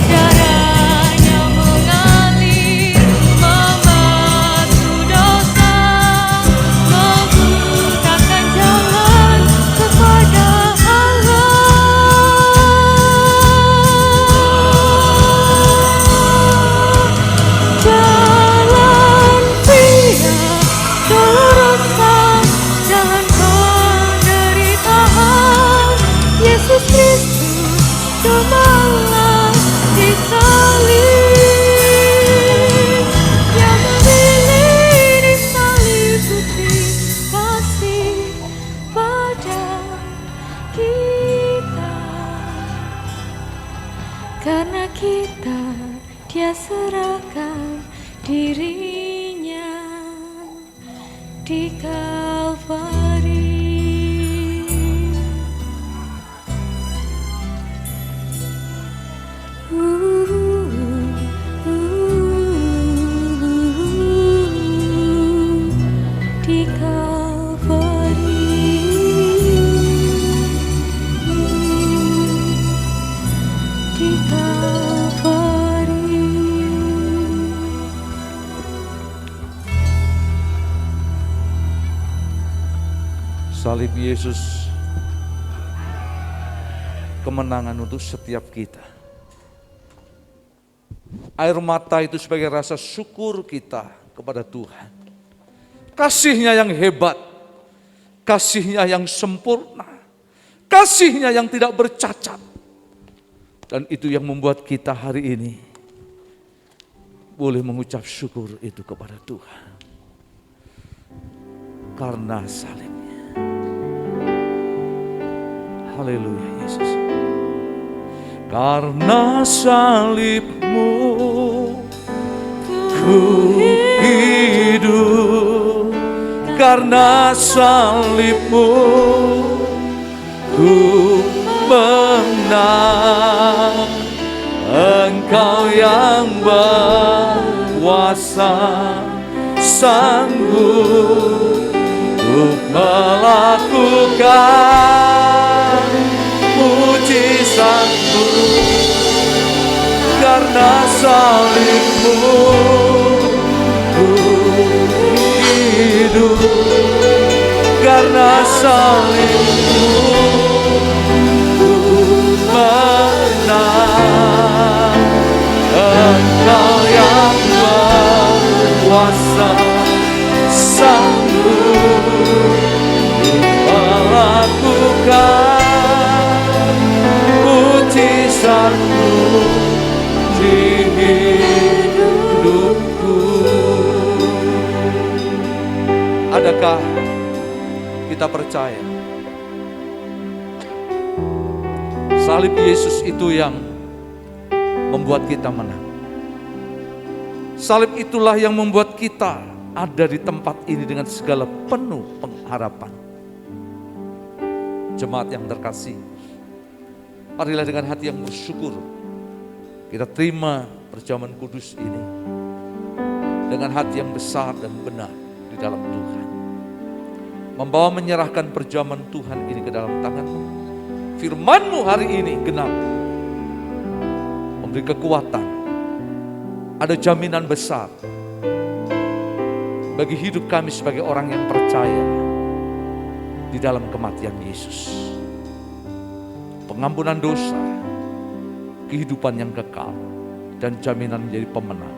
[SPEAKER 4] Darahnya mengalir membasuh dosa, membukakan jalan kepada Allah. Jalan Via Dolorosa, jalan penderitaan, Yesus Kristus domba Allah disalib. Dia memilih disalib bukti kasih pada kita. Karena kita, Dia serahkan dirinya di Kalvari. Di Kalvari. Di Kalvari.
[SPEAKER 1] Salib Yesus kemenangan untuk setiap kita. Air mata itu sebagai rasa syukur kita kepada Tuhan. Kasih-Nya yang hebat, kasih-Nya yang sempurna, kasih-Nya yang tidak bercacat. Dan itu yang membuat kita hari ini boleh mengucap syukur itu kepada Tuhan. Karena salib. Haleluya Yesus. Karena salib-Mu ku hidup, karena salib-Mu ku menang. Engkau yang berkuasa, sanggup untuk melakukan mujizat-Mu. Karena salib-Mu ku hidup, karena salib-Mu ku menang. Engkau yang berkuasa, sanggup melakukan mujizat-Mu di hidupku. Adakah kita percaya salib Yesus itu yang membuat kita menang? Salib itulah yang membuat kita ada di tempat ini dengan segala penuh pengharapan. Jemaat yang terkasih, Marilah dengan hati yang bersyukur kita terima perjamuan kudus ini dengan hati yang besar dan benar di dalam Tuhan. Membawa menyerahkan perjamuan Tuhan ini ke dalam tangan-Mu. Firman-Mu hari ini genap, memberi kekuatan. Ada jaminan besar bagi hidup kami sebagai orang yang percaya di dalam kematian Yesus. Pengampunan dosa, kehidupan yang kekal, dan jaminan menjadi pemenang.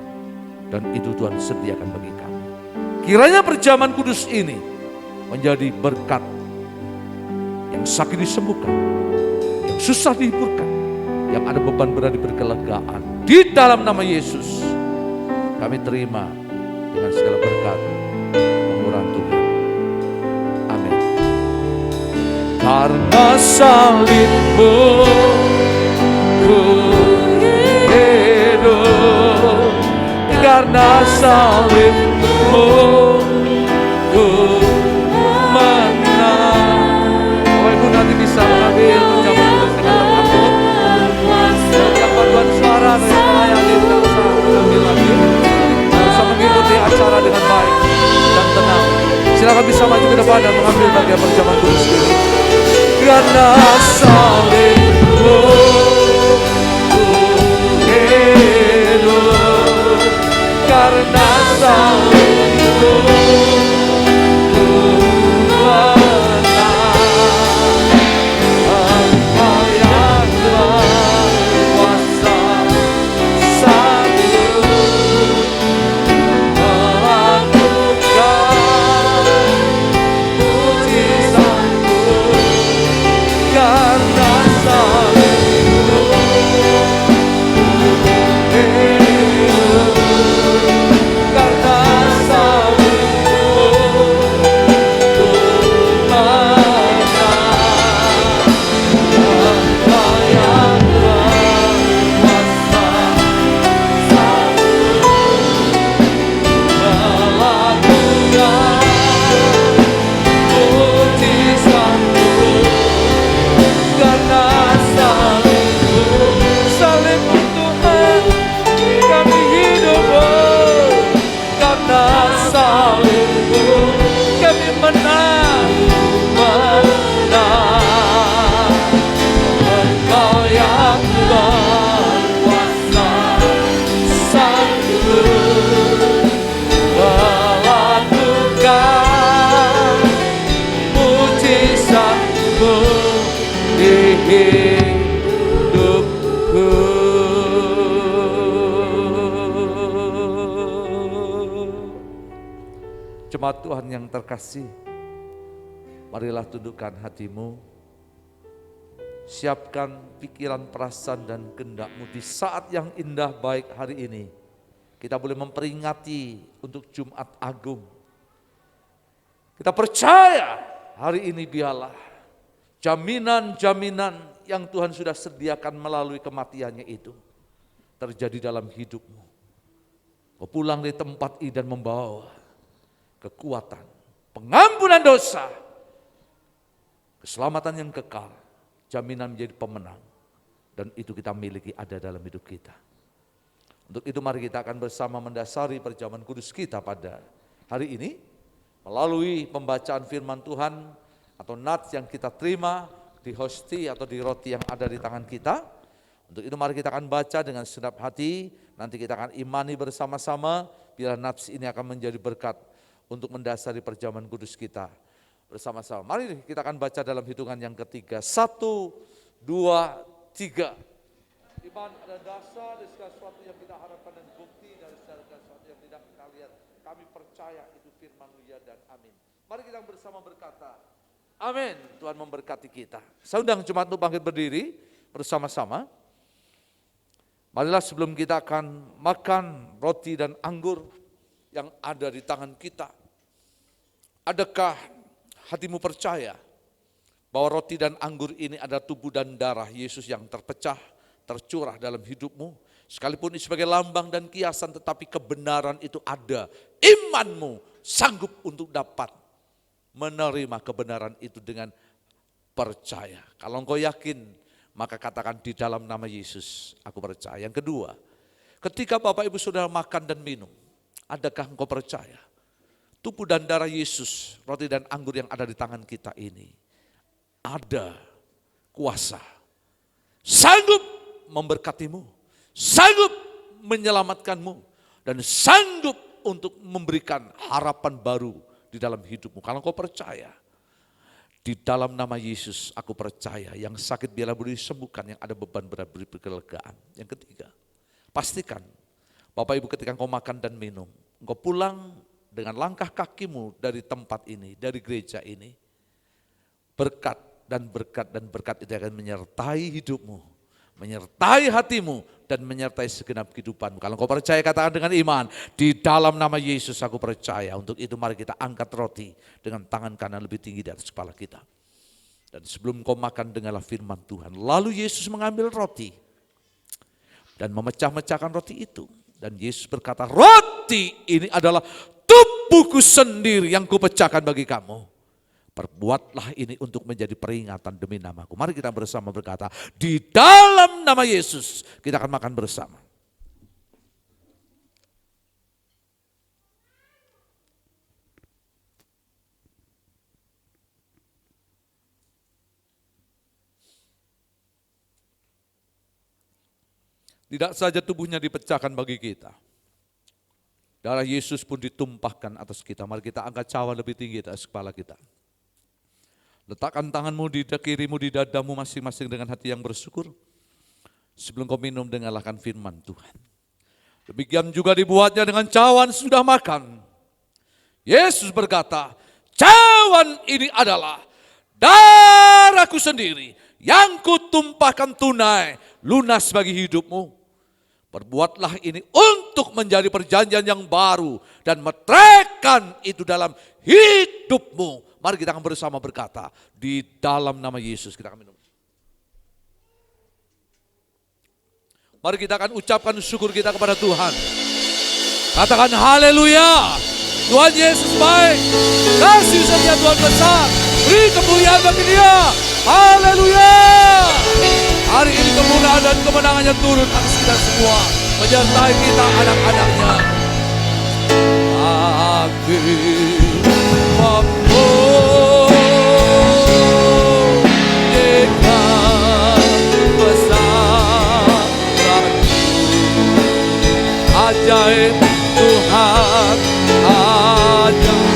[SPEAKER 1] Dan itu Tuhan sediakan bagi kami. Kiranya perjamuan kudus ini menjadi berkat, yang sakit disembuhkan, yang susah dihiburkan, yang ada beban berat diberi kelegaan. Di dalam nama Yesus kami terima dengan segala berkat pengurahan Tuhan. Amin. Karena salib-Mu ku hidup, karena salib-Mu ku menang. Bapak Ibu nanti bisa mengambil perjamuan kudus dengan takut. Yang paduan suara dan yang melayani tidak usah mengambil lagi. Bisa mengikuti acara dengan baik dan tenang. Silakan bisa maju ke depan dan mengambil bagian perjamuan kudus ini. Karena salib-Mu ku hidup, karena salib-Mu ku menang. Engkau yang berkuasa, sanggup melakukan mujizat-Mu. Karena salib-Mu ku hidup, karena salib-Mu ku menang. Engkau yang berkuasa, sanggup melakukan mujizat-Mu. Karena salib-Mu, salib-Mu Tuhan, kami hidup. Karena salib-Mu kami menang, menang. Engkau yang berkuasa, sanggup melakukan mujizat-Mu di hidupku. Jemaat Tuhan yang terkasih, marilah tundukkan hatimu, siapkan pikiran, perasaan, dan kehendak-mu di saat yang indah baik hari ini. Kita boleh memperingati untuk Jumat Agung. Kita percaya hari ini biarlah jaminan-jaminan yang Tuhan sudah sediakan melalui kematiannya itu terjadi dalam hidupmu. Kau pulang dari tempat ini dan membawa kekuatan, pengampunan dosa, keselamatan yang kekal, jaminan menjadi pemenang. Dan itu kita miliki ada dalam hidup kita. Untuk itu mari kita akan bersama mendasari perjamuan kudus kita pada hari ini melalui pembacaan firman Tuhan atau nats yang kita terima di hosti atau di roti yang ada di tangan kita. Untuk itu mari kita akan baca dengan segenap hati, nanti kita akan imani bersama-sama, biar nats ini akan menjadi berkat untuk mendasari perjamuan kudus kita bersama-sama. Mari kita akan baca dalam hitungan yang ketiga. 1, 2, 3. Iman ada dasar dari segala sesuatu yang kita harapkan dan bukti dari segala sesuatu yang tidak kita lihat. Kami percaya itu firman-Mu ya dan amin. Mari kita bersama berkata, amin. Tuhan memberkati kita. Saya undang jemaat untuk bangkit berdiri bersama-sama. Marilah sebelum kita akan makan roti dan anggur yang ada di tangan kita, adakah hatimu percaya bahwa roti dan anggur ini adalah tubuh dan darah Yesus yang terpecah, tercurah dalam hidupmu? Sekalipun ini sebagai lambang dan kiasan, tetapi kebenaran itu ada. Imanmu sanggup untuk dapat menerima kebenaran itu dengan percaya. Kalau engkau yakin maka katakan di dalam nama Yesus aku percaya. Yang kedua, ketika Bapak Ibu Saudara makan dan minum, adakah engkau percaya tubuh dan darah Yesus, roti dan anggur yang ada di tangan kita ini ada kuasa, sanggup memberkatimu, sanggup menyelamatkanmu, dan sanggup untuk memberikan harapan baru di dalam hidupmu. Kalau engkau percaya, di dalam nama Yesus aku percaya, yang sakit biarlah boleh disembuhkan, yang ada beban berat beri kelegaan. Yang ketiga, pastikan Bapak Ibu ketika engkau makan dan minum, engkau pulang dengan langkah kakimu dari tempat ini, dari gereja ini, berkat dan berkat itu akan menyertai hidupmu, menyertai hatimu, dan menyertai segenap kehidupanmu. Kalau engkau percaya, katakan dengan iman, di dalam nama Yesus aku percaya. Untuk itu mari kita angkat roti dengan tangan kanan lebih tinggi di atas kepala kita. Dan sebelum engkau makan, dengarlah firman Tuhan. Lalu Yesus mengambil roti dan memecah-mecahkan roti itu. Dan Yesus berkata, roti ini adalah tubuhku sendiri yang kupecahkan bagi kamu. Perbuatlah ini untuk menjadi peringatan demi namaku. Mari kita bersama berkata, di dalam nama Yesus kita akan makan bersama. Tidak saja tubuhnya dipecahkan bagi kita, darah Yesus pun ditumpahkan atas kita. Mari kita angkat cawan lebih tinggi atas kepala kita. Letakkan tanganmu di kirimu di dadamu masing-masing dengan hati yang bersyukur. Sebelum kau minum, dengarlah firman Tuhan. Demikian juga dibuatnya dengan cawan sudah makan. Yesus berkata, cawan ini adalah darahku sendiri yang kutumpahkan tunai lunas bagi hidupmu. Perbuatlah ini untuk menjadi perjanjian yang baru dan meteraikan itu dalam hidupmu. Mari kita akan bersama berkata, di dalam nama Yesus kita akan minum. Mari kita akan ucapkan syukur kita kepada Tuhan. Katakan haleluya. Tuhan Yesus baik. Kasih setia Tuhan besar. Beri kemuliaan bagi Dia. Haleluya. Hari ini kemuliaan dan kemenangannya turun atas kita semua, menyertai kita anak-anaknya. Aku memuliakan besar ajaib Tuhan, ajaib.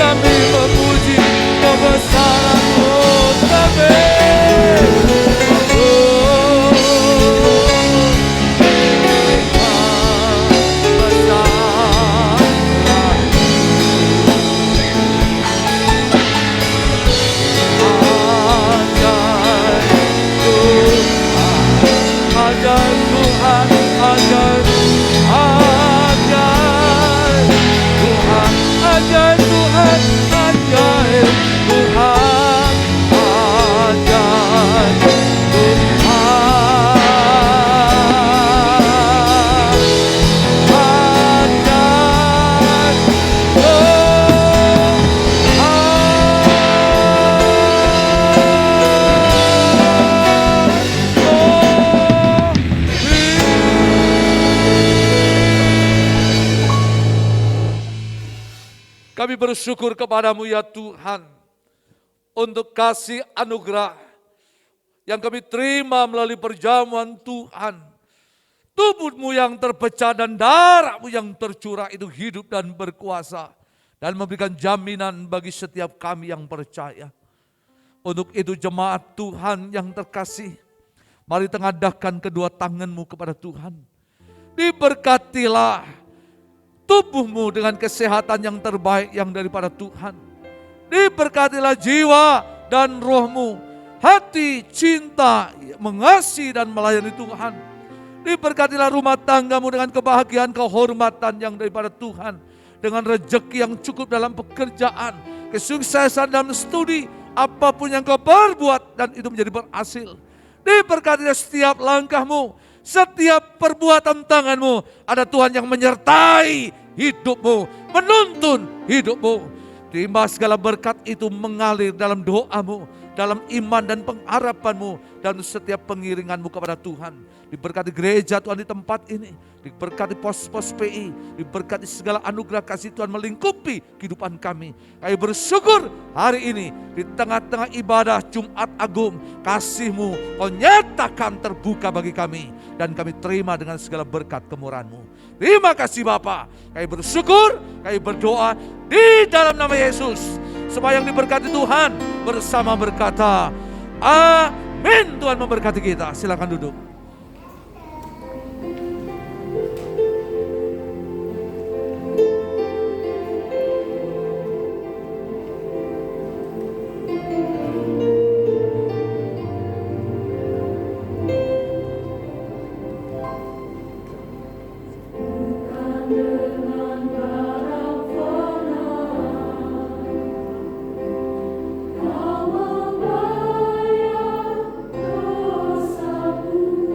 [SPEAKER 1] Kami memuji kebesaran-Mu, kami kami bersyukur kepadamu ya Tuhan, untuk kasih anugerah yang kami terima melalui perjamuan Tuhan. Tubuh-Mu yang terpecah dan darah-Mu yang tercurah itu hidup dan berkuasa, dan memberikan jaminan bagi setiap kami yang percaya. Untuk itu jemaat Tuhan yang terkasih, mari tengadahkan kedua tanganmu kepada Tuhan. Diberkatilah tubuhmu dengan kesehatan yang terbaik yang daripada Tuhan. Diberkatilah jiwa dan rohmu, hati, cinta, mengasihi dan melayani Tuhan. Diberkatilah rumah tanggamu dengan kebahagiaan, kehormatan yang daripada Tuhan. Dengan rezeki yang cukup dalam pekerjaan, kesuksesan dalam studi, apapun yang kau perbuat dan itu menjadi berhasil. Diberkatilah setiap langkahmu, setiap perbuatan tanganmu. Ada Tuhan yang menyertai hidupmu, menuntun hidupmu. Terima segala berkat itu mengalir dalam doamu, dalam iman dan pengharapanmu, dan setiap pengiringanmu kepada Tuhan. Diberkati gereja Tuhan di tempat ini, diberkati pos-pos PI, diberkati segala anugerah kasih Tuhan melingkupi kehidupan kami. Kami bersyukur hari ini di tengah-tengah ibadah Jumat Agung, kasih-Mu Kau nyatakan terbuka bagi kami, dan kami terima dengan segala berkat kemurahan-Mu. Terima kasih Bapa. Kami bersyukur, kami berdoa di dalam nama Yesus. Semua yang diberkati Tuhan bersama berkata, amin. Tuhan memberkati kita. Silakan duduk.
[SPEAKER 4] Kau membayar dosaku.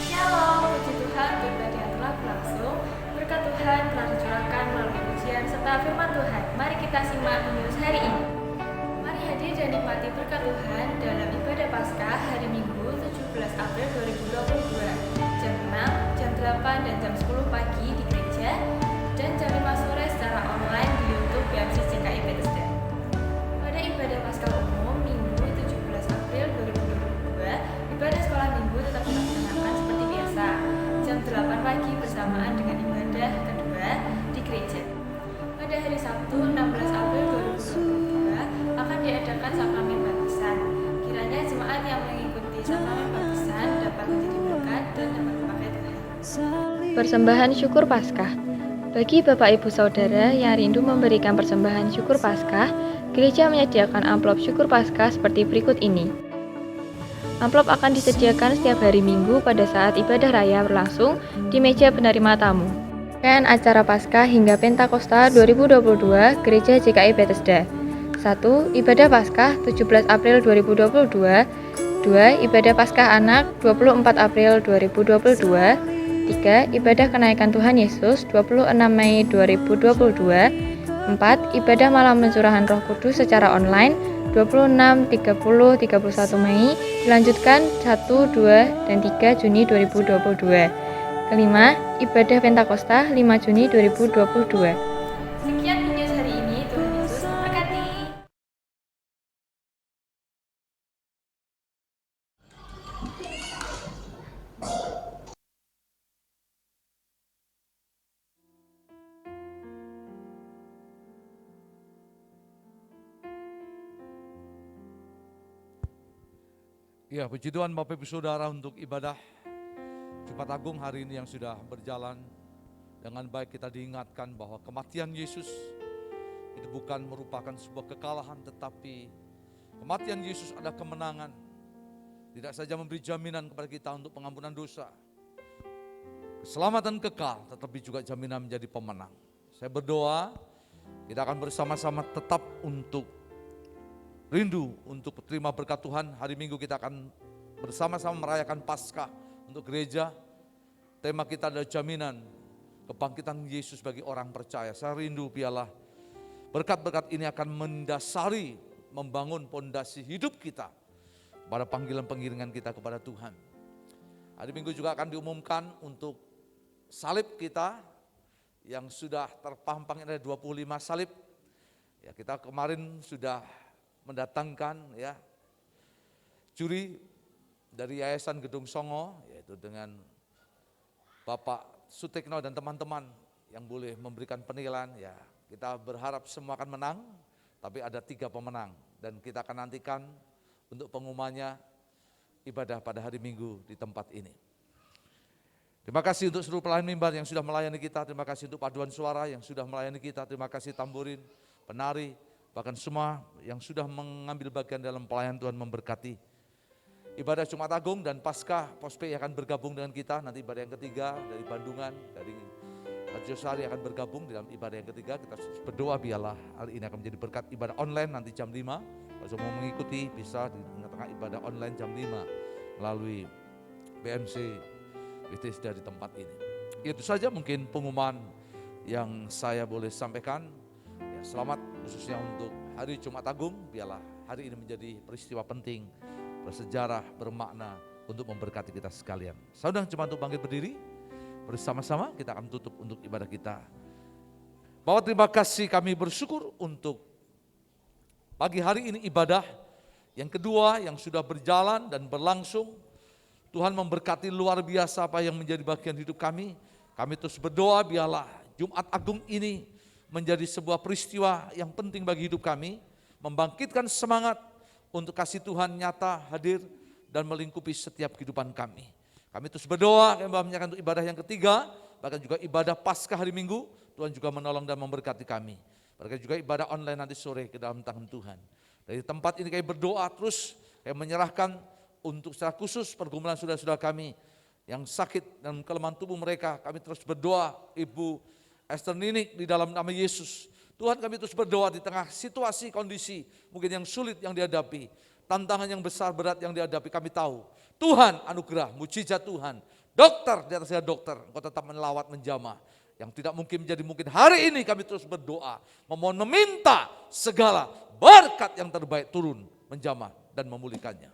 [SPEAKER 5] Shalom, puji Tuhan untuk ibadah yang telah berlangsung. Berkat Tuhan telah dicurahkan melalui pujian serta firman Tuhan. Mari kita simak menulis hari ini. Mari hadir dan nikmati berkat Tuhan dalam ibadah Paskah hari Minggu 17 April 2022. Jam 6, jam 8, dan jam 10 pagi di gereja, dan jam 5 sore secara online di YouTube BMC CKI Bethesda. Pada ibadah Paskah umum Minggu 17 April 2022, ibadah sekolah minggu tetap dilaksanakan seperti biasa, jam 8 pagi bersamaan dengan ibadah kedua di gereja. Pada hari Sabtu 16 April 2022 akan diadakan sakramen baptisan. Kiranya jemaat yang mengikuti sakramen baptisan dapat menjadi berkat dan dapat dipakai Tuhan.
[SPEAKER 6] Persembahan syukur Paskah. Bagi Bapak Ibu Saudara yang rindu memberikan persembahan syukur Paskah, gereja menyediakan amplop syukur Paskah seperti berikut ini. Amplop akan disediakan setiap hari Minggu pada saat ibadah raya berlangsung di meja penerima tamu. Rangkaian acara Paskah hingga Pentakosta 2022 Gereja JKI Bethesda. 1. Ibadah Paskah 17 April 2022. 2. Ibadah Paskah Anak 24 April 2022. 3. Ibadah Kenaikan Tuhan Yesus 26 Mei 2022. 4. Ibadah Malam Pencurahan Roh Kudus secara online 26, 30, 31 Mei, dilanjutkan 1, 2, dan 3 Juni 2022. Kelima, ibadah Pentakosta 5 Juni 2022.
[SPEAKER 5] Sekian news hari ini, Tuhan Yesus memberkati.
[SPEAKER 1] Ya, puji Tuhan Bapak Ibu Saudara untuk ibadah Jumat Agung hari ini yang sudah berjalan dengan baik. Kita diingatkan bahwa kematian Yesus itu bukan merupakan sebuah kekalahan, tetapi kematian Yesus adalah kemenangan. Tidak saja memberi jaminan kepada kita untuk pengampunan dosa, keselamatan kekal, tetapi juga jaminan menjadi pemenang. Saya berdoa kita akan bersama-sama tetap untuk rindu untuk terima berkat Tuhan. Hari Minggu kita akan bersama-sama merayakan Paskah untuk gereja. Tema kita adalah jaminan kebangkitan Yesus bagi orang percaya. Saya rindu biarlah berkat-berkat ini akan mendasari, membangun pondasi hidup kita pada panggilan pengiringan kita kepada Tuhan. Hari Minggu juga akan diumumkan untuk salib kita yang sudah terpampang, ada 25 salib. Ya, kita kemarin sudah mendatangkan ya juri dari Yayasan Gedung Songo, yaitu dengan Bapak Sutekno dan teman-teman yang boleh memberikan penilaian. Ya, kita berharap semua akan menang, tapi ada 3 pemenang dan kita akan nantikan untuk pengumumannya ibadah pada hari Minggu di tempat ini. Terima kasih untuk seluruh pelayan mimbar yang sudah melayani kita. Terima kasih untuk paduan suara yang sudah melayani kita. Terima kasih tamburin, penari, bahkan semua yang sudah mengambil bagian dalam pelayanan. Tuhan memberkati. Ibadah Jumat Agung dan Paskah Pospe akan bergabung dengan kita. Nanti ibadah yang ketiga dari Bandungan, dari Arjosari akan bergabung dalam ibadah yang ketiga. Kita berdoa biarlah hal ini akan menjadi berkat. Ibadah online nanti jam 5. Kalau mau mengikuti bisa di tengah-tengah ibadah online jam 5 melalui BMC Bethesda di tempat ini. Itu saja mungkin pengumuman yang saya boleh sampaikan. Ya, selamat khususnya untuk hari Jumat Agung. Biarlah hari ini menjadi peristiwa penting, bersejarah, bermakna untuk memberkati kita sekalian. Saudara cuma untuk bangkit berdiri, bersama-sama kita akan tutup untuk ibadah kita. Bahwa terima kasih kami bersyukur untuk pagi hari ini ibadah yang kedua yang sudah berjalan dan berlangsung. Tuhan memberkati luar biasa apa yang menjadi bagian hidup kami. Kami terus berdoa biarlah Jumat Agung ini menjadi sebuah peristiwa yang penting bagi hidup kami. Membangkitkan semangat untuk kasih Tuhan nyata, hadir, dan melingkupi setiap kehidupan kami. Kami terus berdoa, kami menyerahkan untuk ibadah yang ketiga, bahkan juga ibadah Paskah hari Minggu, Tuhan juga menolong dan memberkati kami. Bahkan juga ibadah online nanti sore ke dalam tangan Tuhan. Dari tempat ini kami berdoa terus, kami menyerahkan untuk secara khusus pergumulan saudara-saudara kami yang sakit dan kelemahan tubuh mereka. Kami terus berdoa, Ibu Esther Ninik di dalam nama Yesus. Tuhan, kami terus berdoa di tengah situasi, kondisi mungkin yang sulit yang dihadapi, tantangan yang besar berat yang dihadapi, kami tahu Tuhan anugerah, mujizat Tuhan, dokter di atas dokter, Engkau tetap melawat menjamah. Yang tidak mungkin menjadi mungkin. Hari ini kami terus berdoa, memohon meminta segala berkat yang terbaik turun, menjamah dan memulihkannya.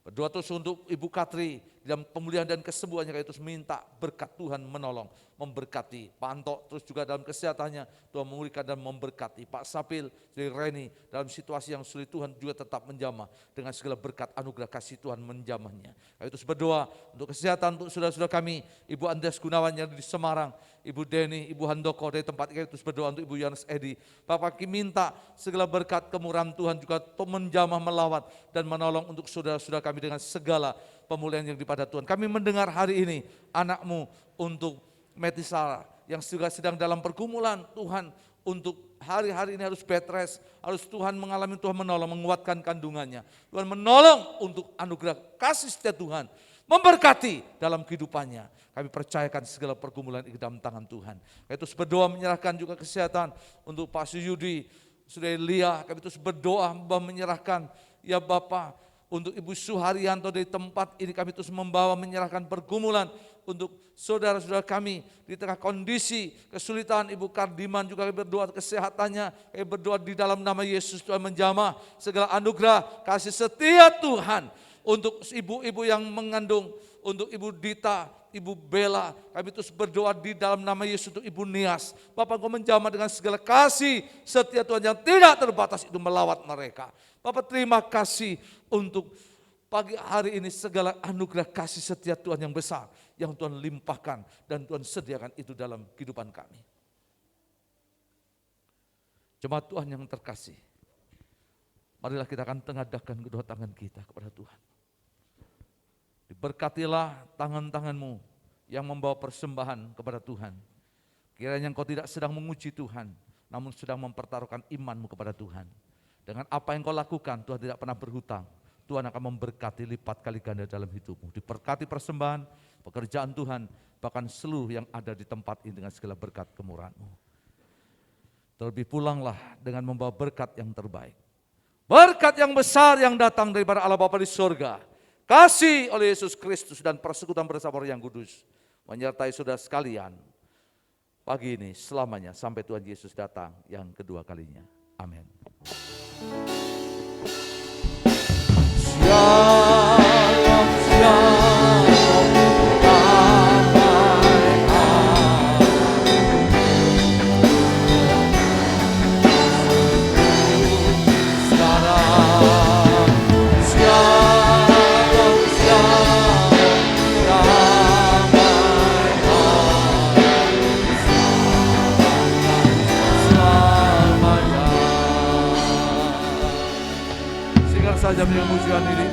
[SPEAKER 1] Berdoa terus untuk Ibu Katri dalam pemulihan dan kesembuhannya, kami terus minta berkat Tuhan menolong, memberkati. Pak Anto terus juga dalam kesehatannya, Tuhan memulihkan dan memberkati. Pak Sapil, Sri Reni dalam situasi yang sulit, Tuhan juga tetap menjamah dengan segala berkat anugerah kasih Tuhan menjamahnya. Kami terus berdoa untuk kesehatan untuk saudara-saudara kami, Ibu Andreas Gunawan yang di Semarang, Ibu Deni, Ibu Handoko dari tempat kami terus berdoa untuk Ibu Yohanes Edi. Bapak kami minta segala berkat kemurahan Tuhan juga menjamah, melawat dan menolong untuk saudara-saudara kami dengan segala pemulihan yang daripada Tuhan. Kami mendengar hari ini anakmu untuk Metisara yang juga sedang dalam pergumulan, Tuhan untuk hari-hari ini harus bed rest, harus Tuhan mengalami, Tuhan menolong, menguatkan kandungannya. Tuhan menolong untuk anugerah kasih setia Tuhan, memberkati dalam kehidupannya. Kami percayakan segala pergumulan di dalam tangan Tuhan. Kami terus berdoa menyerahkan juga kesehatan untuk Pak Suyudi, Saudara Lia. Kami terus berdoa menyerahkan ya Bapak untuk Ibu Suharyanto dari tempat ini. Kami terus membawa menyerahkan pergumulan untuk saudara-saudara kami di tengah kondisi kesulitan. Ibu Kardiman juga kami berdoa kesehatannya. Kami berdoa di dalam nama Yesus, Tuhan menjamah segala anugerah kasih setia Tuhan untuk ibu-ibu yang mengandung, untuk Ibu Dita, Ibu Bella. Kami terus berdoa di dalam nama Yesus untuk Ibu Nias. Bapak, Engkau menjamah dengan segala kasih setia Tuhan yang tidak terbatas itu melawat mereka. Bapak, terima kasih untuk pagi hari ini segala anugerah kasih setia Tuhan yang besar yang Tuhan limpahkan dan Tuhan sediakan itu dalam kehidupan kami. Jemaat Tuhan yang terkasih, marilah kita akan tengadahkan kedua tangan kita kepada Tuhan. Diberkatilah tangan-tanganmu yang membawa persembahan kepada Tuhan. Kiranya engkau tidak sedang menguji Tuhan, namun sedang mempertaruhkan imanmu kepada Tuhan. Dengan apa yang kau lakukan, Tuhan tidak pernah berhutang. Tuhan akan memberkati lipat kali ganda dalam hidupmu. Diberkati persembahan, pekerjaan Tuhan, bahkan seluruh yang ada di tempat ini dengan segala berkat kemurahan-Mu. Terlebih pulanglah dengan membawa berkat yang terbaik. Berkat yang besar yang datang daripada Allah Bapa di surga. Kasih oleh Yesus Kristus dan persekutuan bersama Roh yang kudus menyertai saudara sekalian pagi ini selamanya sampai Tuhan Yesus datang yang kedua kalinya. Amin. Shalom, shalom, damai sekarang. Shalom, shalom, damai selamanya. Singkat saja dengan pujian ini.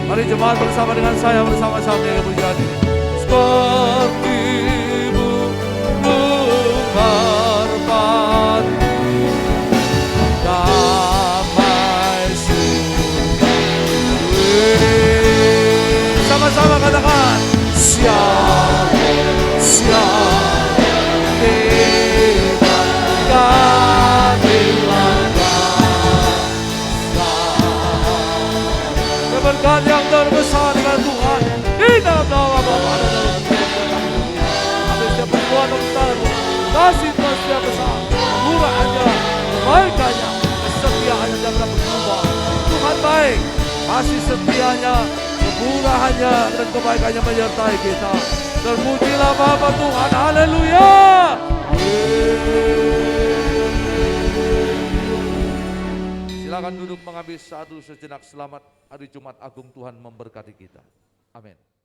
[SPEAKER 1] Mari jemaat bersama dengan saya bersama-sama dengan pujian ini. Seperti-Mu merpati, damai sungguh. Sama-sama katakan, Shalom, shalom, kita keberkahan yang terbesar dengan Tuhan di dalam nama Bapa dan dalam Amin. Setiap perbuatan besar-Mu, kasih Tuhan setiap besar, murahannya, kebaikannya, kesetiaannya jangan berubah. Tuhan baik, kasih setianya, kemurahannya dan kebaikannya menyertai kita. Terpujilah Bapa Tuhan, haleluya. Silakan duduk mengambil satu sejenak. Selamat hari Jumat Agung, Tuhan memberkati kita. Amin.